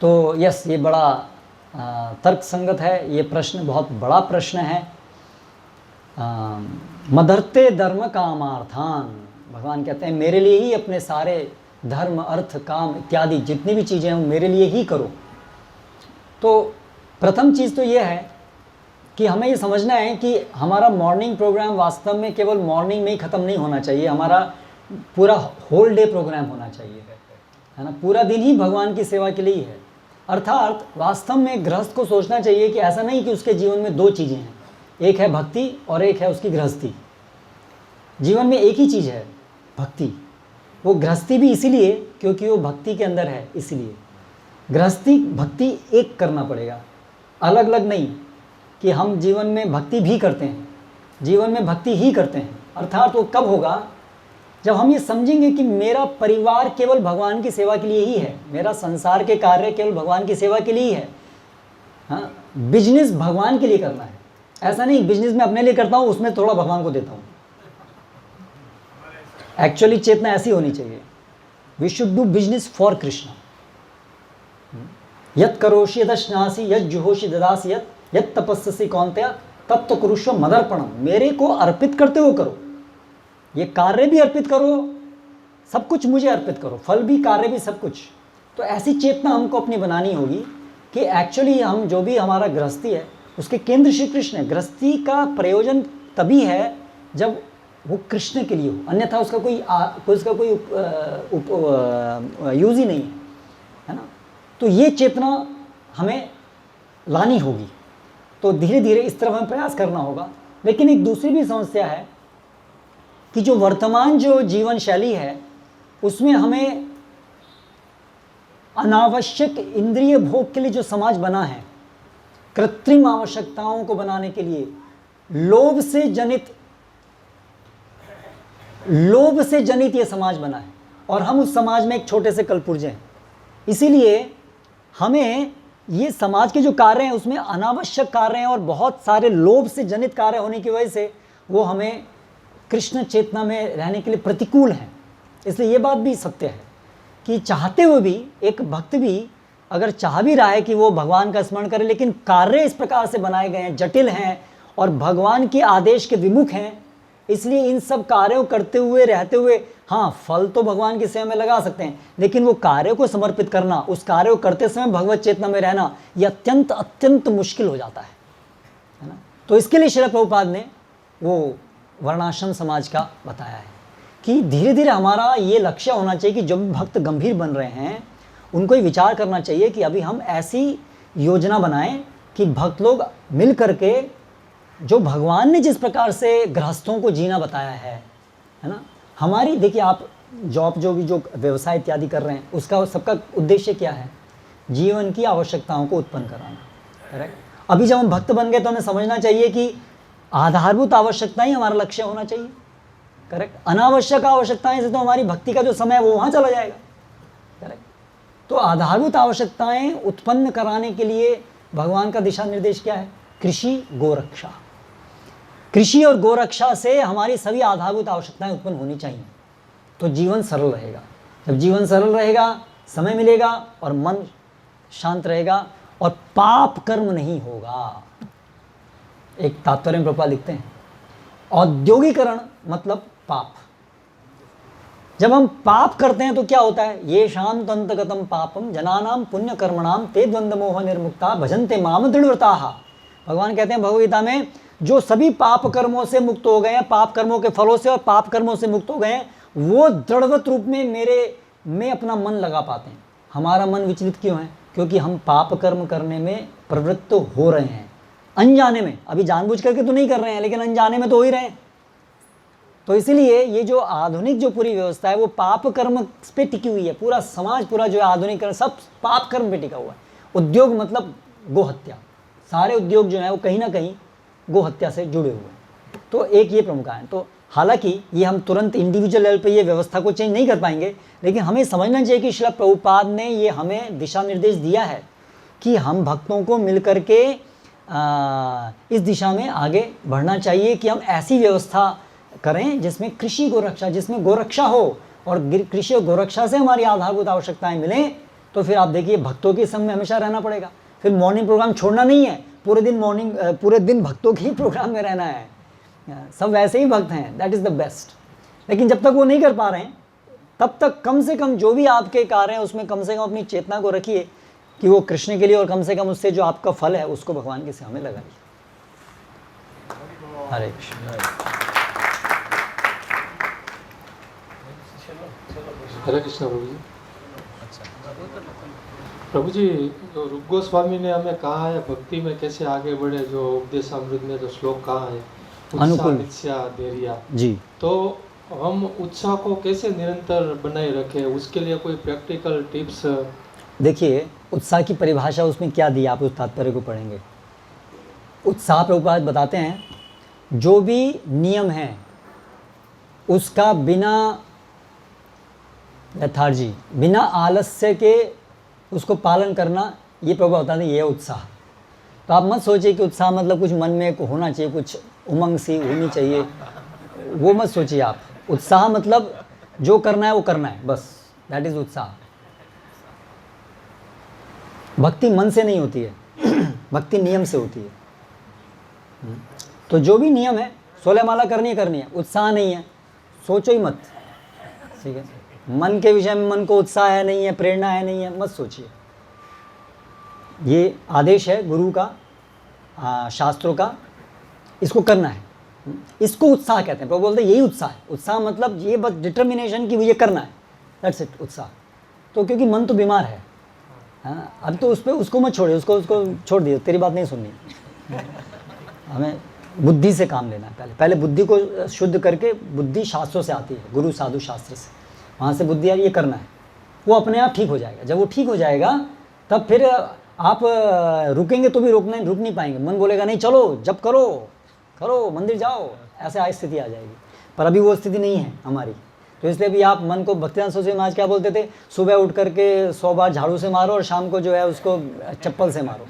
तो यस, ये बड़ा तर्क संगत है, ये प्रश्न बहुत बड़ा प्रश्न है। मदर्ते धर्म कामार्थान, भगवान कहते हैं मेरे लिए ही अपने सारे धर्म अर्थ काम इत्यादि जितनी भी चीज़ें हैं मेरे लिए ही करो। तो प्रथम चीज़ तो ये है कि हमें ये समझना है कि हमारा मॉर्निंग प्रोग्राम वास्तव में केवल मॉर्निंग में ही ख़त्म नहीं होना चाहिए, हमारा पूरा होल डे प्रोग्राम होना चाहिए, है ना। पूरा दिन ही भगवान की सेवा के लिए ही है। अर्थात वास्तव में गृहस्थ को सोचना चाहिए कि ऐसा नहीं कि उसके जीवन में दो चीज़ें हैं, एक है भक्ति और एक है उसकी गृहस्थी। जीवन में एक ही चीज़ है, भक्ति। वो गृहस्थी भी इसीलिए क्योंकि वो भक्ति के अंदर है, इसीलिए गृहस्थी भक्ति एक करना पड़ेगा, अलग अलग नहीं कि हम जीवन में भक्ति भी करते हैं, जीवन में भक्ति ही करते हैं। अर्थात वो कब होगा जब हम ये समझेंगे कि मेरा परिवार केवल भगवान की सेवा के लिए ही है, मेरा संसार के कार्य केवल भगवान की सेवा के लिए ही है। हाँ, बिजनेस भगवान के लिए करना है, ऐसा नहीं बिजनेस में अपने लिए करता हूँ उसमें थोड़ा भगवान को देता हूँ। एक्चुअली चेतना ऐसी होनी चाहिए, we should do business for Krishna. यत् करोषि यदश्नासि यत् जुहोषि ददासि यत् तपस्यसि कौन्तेय तत्त कुरुष्व मदर्पणम, मेरे को अर्पित करते हो करो, ये कार्य भी अर्पित करो, सब कुछ मुझे अर्पित करो, फल भी कार्य भी सब कुछ। तो ऐसी चेतना हमको अपनी बनानी होगी कि एक्चुअली हम जो भी हमारा गृहस्थी है उसके केंद्र श्री कृष्ण है। गृहस्थी का प्रयोजन तभी है जब वो कृष्ण के लिए हो, अन्यथा उसका कोई यूज़ ही नहीं है ना। तो ये चेतना हमें लानी होगी, तो धीरे धीरे इस तरफ हमें प्रयास करना होगा। लेकिन एक दूसरी भी समस्या है कि जो वर्तमान जो जीवन शैली है उसमें हमें अनावश्यक इंद्रिय भोग के लिए जो समाज बना है, कृत्रिम आवश्यकताओं को बनाने के लिए लोभ से जनित ये समाज बना है, और हम उस समाज में एक छोटे से कलपुर्जे हैं। इसीलिए हमें ये समाज के जो कार्य हैं उसमें अनावश्यक कार्य हैं और बहुत सारे लोभ से जनित कार्य होने की वजह से वो हमें कृष्ण चेतना में रहने के लिए प्रतिकूल हैं। इसलिए ये बात भी सत्य है कि चाहते हुए भी एक भक्त भी अगर चाह भी रहा है कि वो भगवान का स्मरण करे, लेकिन कार्य इस प्रकार से बनाए गए हैं, जटिल हैं और भगवान के आदेश के विमुख हैं, इसलिए इन सब कार्यों करते हुए रहते हुए हाँ फल तो भगवान की सेवा में लगा सकते हैं, लेकिन वो कार्यों को समर्पित करना, उस कार्य को करते समय भगवत चेतना में रहना, ये अत्यंत अत्यंत मुश्किल हो जाता है ना। तो इसके लिए श्रील प्रभुपाद ने वो वर्णाश्रम समाज का बताया है कि धीरे धीरे हमारा ये लक्ष्य होना चाहिए कि जो भी भक्त गंभीर बन रहे हैं उनको ये विचार करना चाहिए कि अभी हम ऐसी योजना बनाएं कि भक्त लोग मिल करके जो भगवान ने जिस प्रकार से गृहस्थों को जीना बताया है ना। हमारी देखिए आप जॉब जो व्यवसाय इत्यादि कर रहे हैं उसका सबका उद्देश्य क्या है? जीवन की आवश्यकताओं को उत्पन्न कराना, करेक्ट। अभी जब हम भक्त बन गए तो हमें समझना चाहिए कि आधारभूत आवश्यकता ही हमारा लक्ष्य होना चाहिए, करेक्ट। अनावश्यक आवश्यकताएं से तो हमारी भक्ति का जो समय है वो वहाँ चला जाएगा, करेक्ट। तो आधारभूत आवश्यकताएं उत्पन्न कराने के लिए भगवान का दिशा निर्देश क्या है? कृषि गोरक्षा। कृषि और गोरक्षा से हमारी सभी आधारभूत आवश्यकताएं उत्पन्न होनी चाहिए, तो जीवन सरल रहेगा। जब जीवन सरल रहेगा, समय मिलेगा और मन शांत रहेगा और पाप कर्म नहीं होगा। एक तात्पर्य में प्रभुपाद लिखते हैं औद्योगिकरण मतलब पाप, जब हम पाप करते हैं तो क्या होता है, ये शांत अंतगतम पापम जनानाम पुण्य कर्मणाम ते द्वंद्व मोह निर्मुक्ता भजन्ते माम दृढ़व्रताः। भगवान कहते हैं भगवद्गीता में, जो सभी पाप कर्मों से मुक्त हो गए हैं, पाप कर्मों के फलों से और पाप कर्मों से मुक्त हो गए हैं, वो दृढ़वत रूप में मेरे में अपना मन लगा पाते हैं। हमारा मन विचलित क्यों है? क्योंकि हम पाप कर्म करने में प्रवृत्त हो रहे हैं अनजाने में। अभी जानबूझ करके तो नहीं कर रहे हैं, लेकिन अनजाने में तो हो ही रहे हैं। तो इसीलिए ये जो आधुनिक जो पूरी व्यवस्था है वो पाप कर्म पे टिकी हुई है। पूरा समाज, पूरा जो आधुनिक सब पाप कर्म पे टिका हुआ है। उद्योग मतलब गोहत्या, सारे उद्योग जो है वो कहीं ना कहीं गोहत्या से जुड़े हुए हैं। तो एक ये प्रमुख है। तो हालांकि ये हम तुरंत इंडिविजुअल लेवल पे ये व्यवस्था को चेंज नहीं कर पाएंगे, लेकिन हमें समझना चाहिए कि श्रील प्रभुपाद ने ये हमें दिशा निर्देश दिया है कि हम भक्तों को मिलकर के इस दिशा में आगे बढ़ना चाहिए कि हम ऐसी व्यवस्था करें जिसमें कृषि गोरक्षा, जिसमें गोरक्षा हो, और कृषि और गोरक्षा से हमारी आधारभूत आवश्यकताएं मिलें। तो फिर आप देखिए भक्तों के संग में हमेशा रहना पड़ेगा। फिर मॉर्निंग प्रोग्राम छोड़ना नहीं है, पूरे दिन भक्तों के ही प्रोग्राम में रहना है। सब वैसे ही भक्त हैं, दैट इज़ द बेस्ट। लेकिन जब तक वो नहीं कर पा रहे हैं तब तक कम से कम जो भी आपके कार्य हैं उसमें कम से कम अपनी चेतना को रखिए कि वो कृष्ण के लिए, और कम से कम उससे जो आपका फल है उसको भगवान की सेवा में लगाइए। हरे कृष्ण। हरे कृष्ण प्रभु जी। प्रभु जी, तो रूप गोस्वामी ने हमें कहा है भक्ति में कैसे आगे बढ़े, जो उपदेशामृत में जो श्लोक कहा है, अनुकूल धैर्य जी, तो हम उत्साह को कैसे निरंतर बनाए रखें, उसके लिए कोई प्रैक्टिकल टिप्स? देखिए उत्साह की परिभाषा उसमें क्या दी, आप उस तात्पर्य को पढ़ेंगे। उत्साह प्रभुपाद बताते हैं, जो भी नियम है उसका बिना लेथार्जी, बिना आलस्य के उसको पालन करना, ये प्रभु बताते हैं, ये है उत्साह। तो आप मत सोचिए कि उत्साह मतलब कुछ मन में होना चाहिए, कुछ उमंग सी होनी चाहिए, वो मत सोचिए आप। उत्साह मतलब जो करना है वो करना है, बस, दैट इज़ उत्साह। भक्ति मन से नहीं होती है, भक्ति नियम से होती है। तो जो भी नियम है 16 माला करनी है, उत्साह नहीं है, सोचो ही मत, ठीक है। मन के विषय में मन को उत्साह है नहीं है, प्रेरणा है नहीं है, मत सोचिए। ये आदेश है गुरु का, शास्त्रों का, इसको करना है, इसको उत्साह कहते हैं। प्रभु बोलते हैं यही उत्साह है। उत्साह मतलब ये बस डिटर्मिनेशन कि ये करना है, दैट्स इट उत्साह। तो क्योंकि मन तो बीमार है, हाँ, अब तो उस पर उसको मत छोड़िए, उसको छोड़ दिए, तेरी बात नहीं सुननी। हमें बुद्धि से काम लेना है। पहले बुद्धि को शुद्ध करके, बुद्धि शास्त्रों से आती है, गुरु साधु शास्त्र से, वहाँ से बुद्धि यार ये करना है, वो अपने आप ठीक हो जाएगा। जब वो ठीक हो जाएगा तब फिर आप रुकेंगे तो भी रुक नहीं पाएंगे। मन बोलेगा नहीं चलो जब करो मंदिर जाओ, ऐसे स्थिति आ जाएगी। पर अभी वो स्थिति नहीं है हमारी। तो इसलिए भी आप मन को, भक्तिदान सरस्वती महाराज क्या बोलते थे, सुबह उठ करके 100 बार झाड़ू से मारो और शाम को जो है उसको चप्पल से मारो।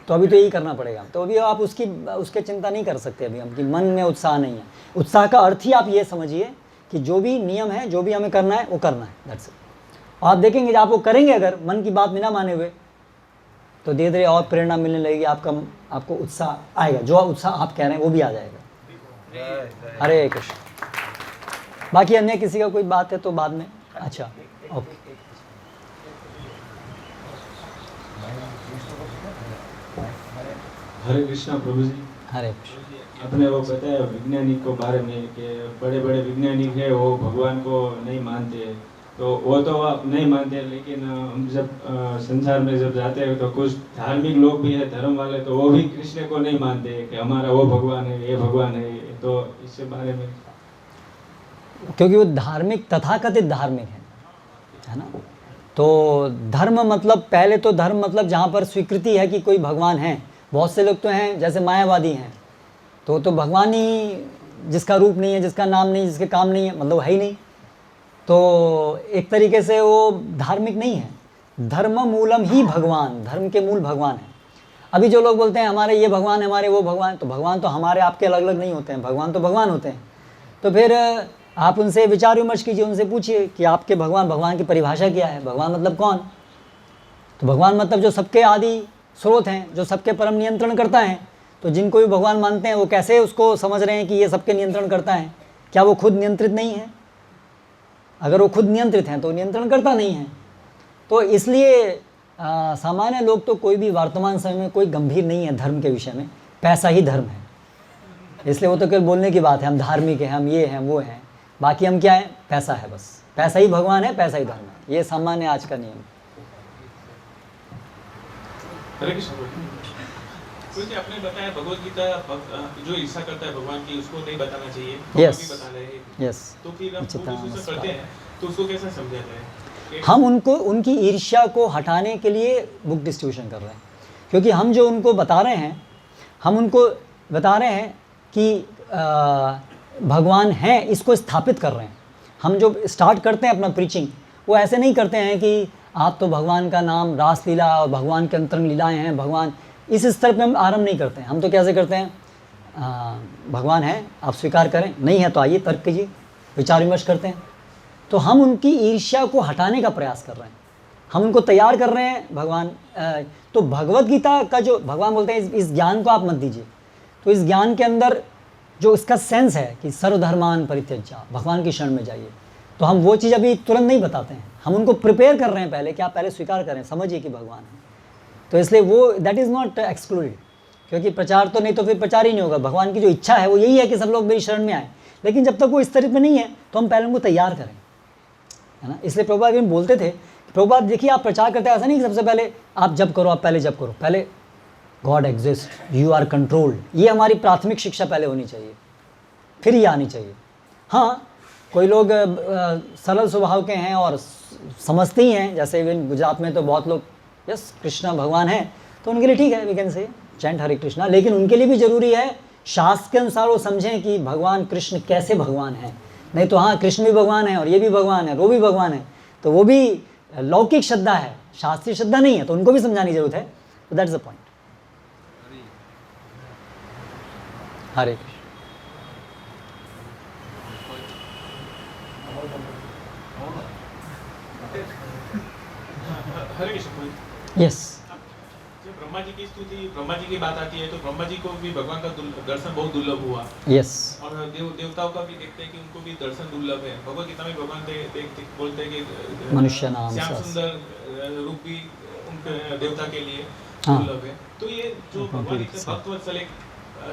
तो अभी तो यही करना पड़ेगा। तो अभी आप उसके चिंता नहीं कर सकते अभी हम, कि मन में उत्साह नहीं है। उत्साह का अर्थ ही आप ये समझिए कि जो भी नियम है, जो भी हमें करना है वो करना है, दैट्स इट। आप देखेंगे जब आप वो करेंगे, अगर मन की बात बिना माने हुए, तो धीरे धीरे और प्रेरणा मिलने लगेगी, आपको उत्साह आएगा। जो उत्साह आप कह रहे हैं वो भी आ जाएगा। हरे कृष्ण। बाकी अन्य किसी का कोई बात है तो बाद में। अच्छा, ओके। हरे कृष्णा प्रभु जी। हरे कृष्ण। आपने वो बताया वैज्ञानिक को बारे में कि बड़े बड़े वैज्ञानिक है वो भगवान को नहीं मानते, तो वो तो आप नहीं मानते, लेकिन हम जब संसार में जब जाते हैं तो कुछ धार्मिक लोग भी है, धर्म वाले, तो वो भी कृष्ण को नहीं मानते कि हमारा वो भगवान है, ये भगवान है। तो इसके बारे में, क्योंकि वो धार्मिक, तथाकथित धार्मिक है ना। तो धर्म मतलब, पहले तो धर्म मतलब जहाँ पर स्वीकृति है कि कोई भगवान है। बहुत से लोग तो हैं जैसे मायावादी हैं, तो भगवान ही, जिसका रूप नहीं है, जिसका नाम नहीं, जिसके काम नहीं है, मतलब है ही नहीं। तो एक तरीके से वो धार्मिक नहीं है। धर्म मूलम ही भगवान, धर्म के मूल भगवान है। अभी जो लोग बोलते हैं हमारे ये भगवान, हमारे वो भगवान, तो भगवान तो हमारे आपके अलग अलग नहीं होते हैं, भगवान तो भगवान होते हैं। तो फिर आप उनसे विचार विमर्श कीजिए, उनसे पूछिए कि आपके भगवान की परिभाषा क्या है, भगवान मतलब कौन। तो भगवान मतलब जो सबके आदि स्रोत हैं, जो सबके परम नियंत्रण करता है। तो जिनको भी भगवान मानते हैं वो कैसे उसको समझ रहे हैं कि ये सबके नियंत्रण करता है? क्या वो खुद नियंत्रित नहीं है? अगर वो खुद नियंत्रित हैं तो नियंत्रण करता नहीं है। तो इसलिए सामान्य लोग तो कोई भी वर्तमान समय में कोई गंभीर नहीं है धर्म के विषय में, पैसा ही धर्म है। इसलिए वो तो केवल बोलने की बात है, हम धार्मिक हैं, हम ये हैं वो हैं, बाकी हम क्या हैं, पैसा है बस, पैसा ही भगवान है, पैसा ही धर्म है, ये सामान्य आज का नियम। हरे कृष्ण। क्योंकि आपने बताया भगवत गीता जो ईर्ष्या करता है भगवान की उसको नहीं बताना चाहिए, तो Yes. अभी बता रहे हैं। यस, तो फिर हम जो दूसरे करते हैं तो उसको कैसे समझा जाए? हम उनको उनकी ईर्ष्या को हटाने के लिए बुक डिस्ट्रीब्यूशन कर रहे हैं, क्योंकि हम जो उनको बता रहे हैं, हम उनको बता रहे हैं कि भगवान है, इसको स्थापित कर रहे हैं। हम जो स्टार्ट करते हैं अपना प्रीचिंग, वो ऐसे नहीं करते हैं कि आप तो भगवान का नाम रासलीला और भगवान के अंतरंग लीलाएँ हैं, भगवान, इस स्तर पे हम आरंभ नहीं करते हैं। हम तो कैसे करते हैं, भगवान है, आप स्वीकार करें, नहीं है तो आइए तर्क कीजिए, विचार विमर्श करते हैं। तो हम उनकी ईर्ष्या को हटाने का प्रयास कर रहे हैं, हम उनको तैयार कर रहे हैं। भगवान तो भगवत गीता का जो भगवान बोलते हैं इस ज्ञान को आप मत दीजिए, तो इस ज्ञान के अंदर जो इसका सेंस है कि सर्वधर्मान परित्यज्य, भगवान की शरण में जाइए, तो हम वो चीज़ अभी तुरंत नहीं बताते हैं, हम उनको प्रिपेयर कर रहे हैं पहले कि आप पहले स्वीकार करें, समझिए कि भगवान है। तो इसलिए वो दैट इज़ नॉट एक्सक्लूडेड, क्योंकि प्रचार तो नहीं तो फिर प्रचार ही नहीं होगा। भगवान की जो इच्छा है वो यही है कि सब लोग मेरी शरण में आए, लेकिन जब तक वो इस तरह पे नहीं है तो हम पहले उनको तैयार करें, है ना। इसलिए प्रभुपाद भी बोलते थे, प्रभुपाद देखिए आप प्रचार करते हैं, ऐसा नहीं कि सबसे पहले आप जब करो, आप पहले जब करो, पहले God exist, you are controlled, ये हमारी प्राथमिक शिक्षा पहले होनी चाहिए, फिर ये आनी चाहिए। हाँ, कोई लोग सरल स्वभाव के हैं और समझते ही हैं, जैसे इवन गुजरात में तो बहुत लोग यस कृष्णा भगवान है, तो उनके लिए ठीक है, वी कैन से चैंट हरे कृष्णा, लेकिन उनके लिए भी ज़रूरी है शास्त्र के अनुसार वो समझें कि भगवान कृष्ण कैसे भगवान है। नहीं तो हाँ, कृष्ण भी भगवान है और ये भी भगवान है, वो भी भगवान है, तो वो भी लौकिक श्रद्धा है, शास्त्रीय श्रद्धा नहीं है, तो उनको भी समझाने की जरूरत है। तो that's the point. Hare Krishna. Hare Krishna. Yes, जब ब्रह्मा जी की स्तुति, ब्रह्मा जी की बात आती है तो ब्रह्मा जी को भी भगवान का दर्शन बहुत दुर्लभ हुआ। यस, और देवताओं का भी देखते हैं कि उनको भी दर्शन दुर्लभ है। भगवत गीता में भगवान बोलते हैं कि मनुष्य नाम श्याम सा सुंदर रूप भी उनके देवता के लिए हाँ। दुर्लभ है। तो ये जो भगवान इतने भक्तवत्सल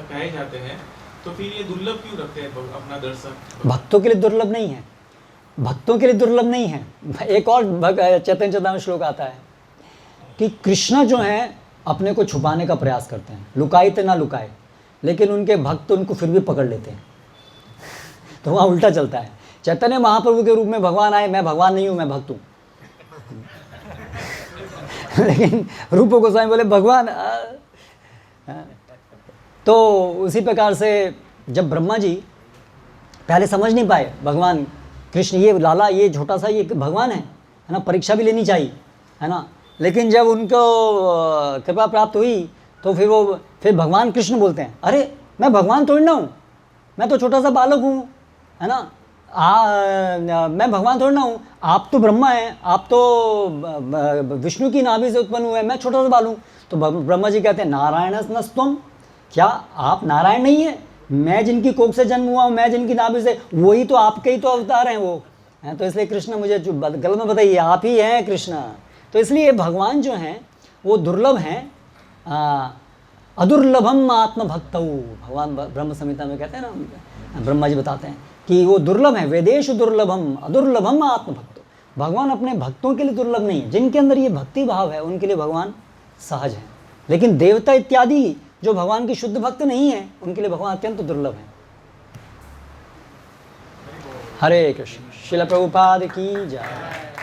कहे जाते हैं, तो फिर ये दुर्लभ क्यों रखते हैं अपना दर्शन? भक्तों के लिए दुर्लभ नहीं है, भक्तों के लिए दुर्लभ नहीं है। एक और चैतन्य चेतावनी श्लोक आता है कि कृष्ण जो हैं अपने को छुपाने का प्रयास करते हैं, लुकाए तो ना लुकाए, लेकिन उनके भक्त उनको फिर भी पकड़ लेते हैं। तो वहाँ उल्टा चलता है, चैतन्य महाप्रभु के रूप में भगवान आए, मैं भगवान नहीं हूँ, मैं भक्त हूँ। लेकिन रूप गोस्वामी बोले भगवान। तो उसी प्रकार से जब ब्रह्मा जी पहले समझ नहीं पाए भगवान कृष्ण, ये लाला, ये छोटा सा, ये भगवान है ना, परीक्षा भी लेनी चाहिए, है ना। लेकिन जब उनको कृपा प्राप्त हुई तो फिर भगवान कृष्ण बोलते हैं, अरे मैं भगवान थोड़ी ना हूँ, मैं तो छोटा सा बालक हूँ, है ना। मैं भगवान थोड़ी ना हूँ, आप तो ब्रह्मा हैं, आप तो विष्णु की नाभि से उत्पन्न हुए हैं, मैं छोटा सा बालक हूँ। तो ब्रह्मा जी कहते हैं, नारायणस्तम, क्या आप नारायण नहीं है? मैं जिनकी कोख से जन्म हुआ हूँ, मैं जिनकी नाभि से, वही तो आपके ही तो अवतार हैं वो हैं। तो इसलिए कृष्ण मुझे जो गलत में बताइए, आप ही हैं कृष्ण। तो इसलिए भगवान जो हैं वो दुर्लभ हैं, अदुर्लभम आत्मभक्तौ, भगवान ब्रह्म संहिता में कहते हैं ना, ब्रह्मा जी बताते हैं कि वो दुर्लभ है, वेदेशु दुर्लभम अदुर्लभम आत्मभक्तो। भगवान अपने भक्तों के लिए दुर्लभ नहीं है, जिनके अंदर ये भक्ति भाव है उनके लिए भगवान सहज है। लेकिन देवता इत्यादि जो भगवान की शुद्ध भक्त नहीं है, उनके लिए भगवान अत्यंत दुर्लभ है। हरे कृष्ण। श्रील प्रभुपाद की जय।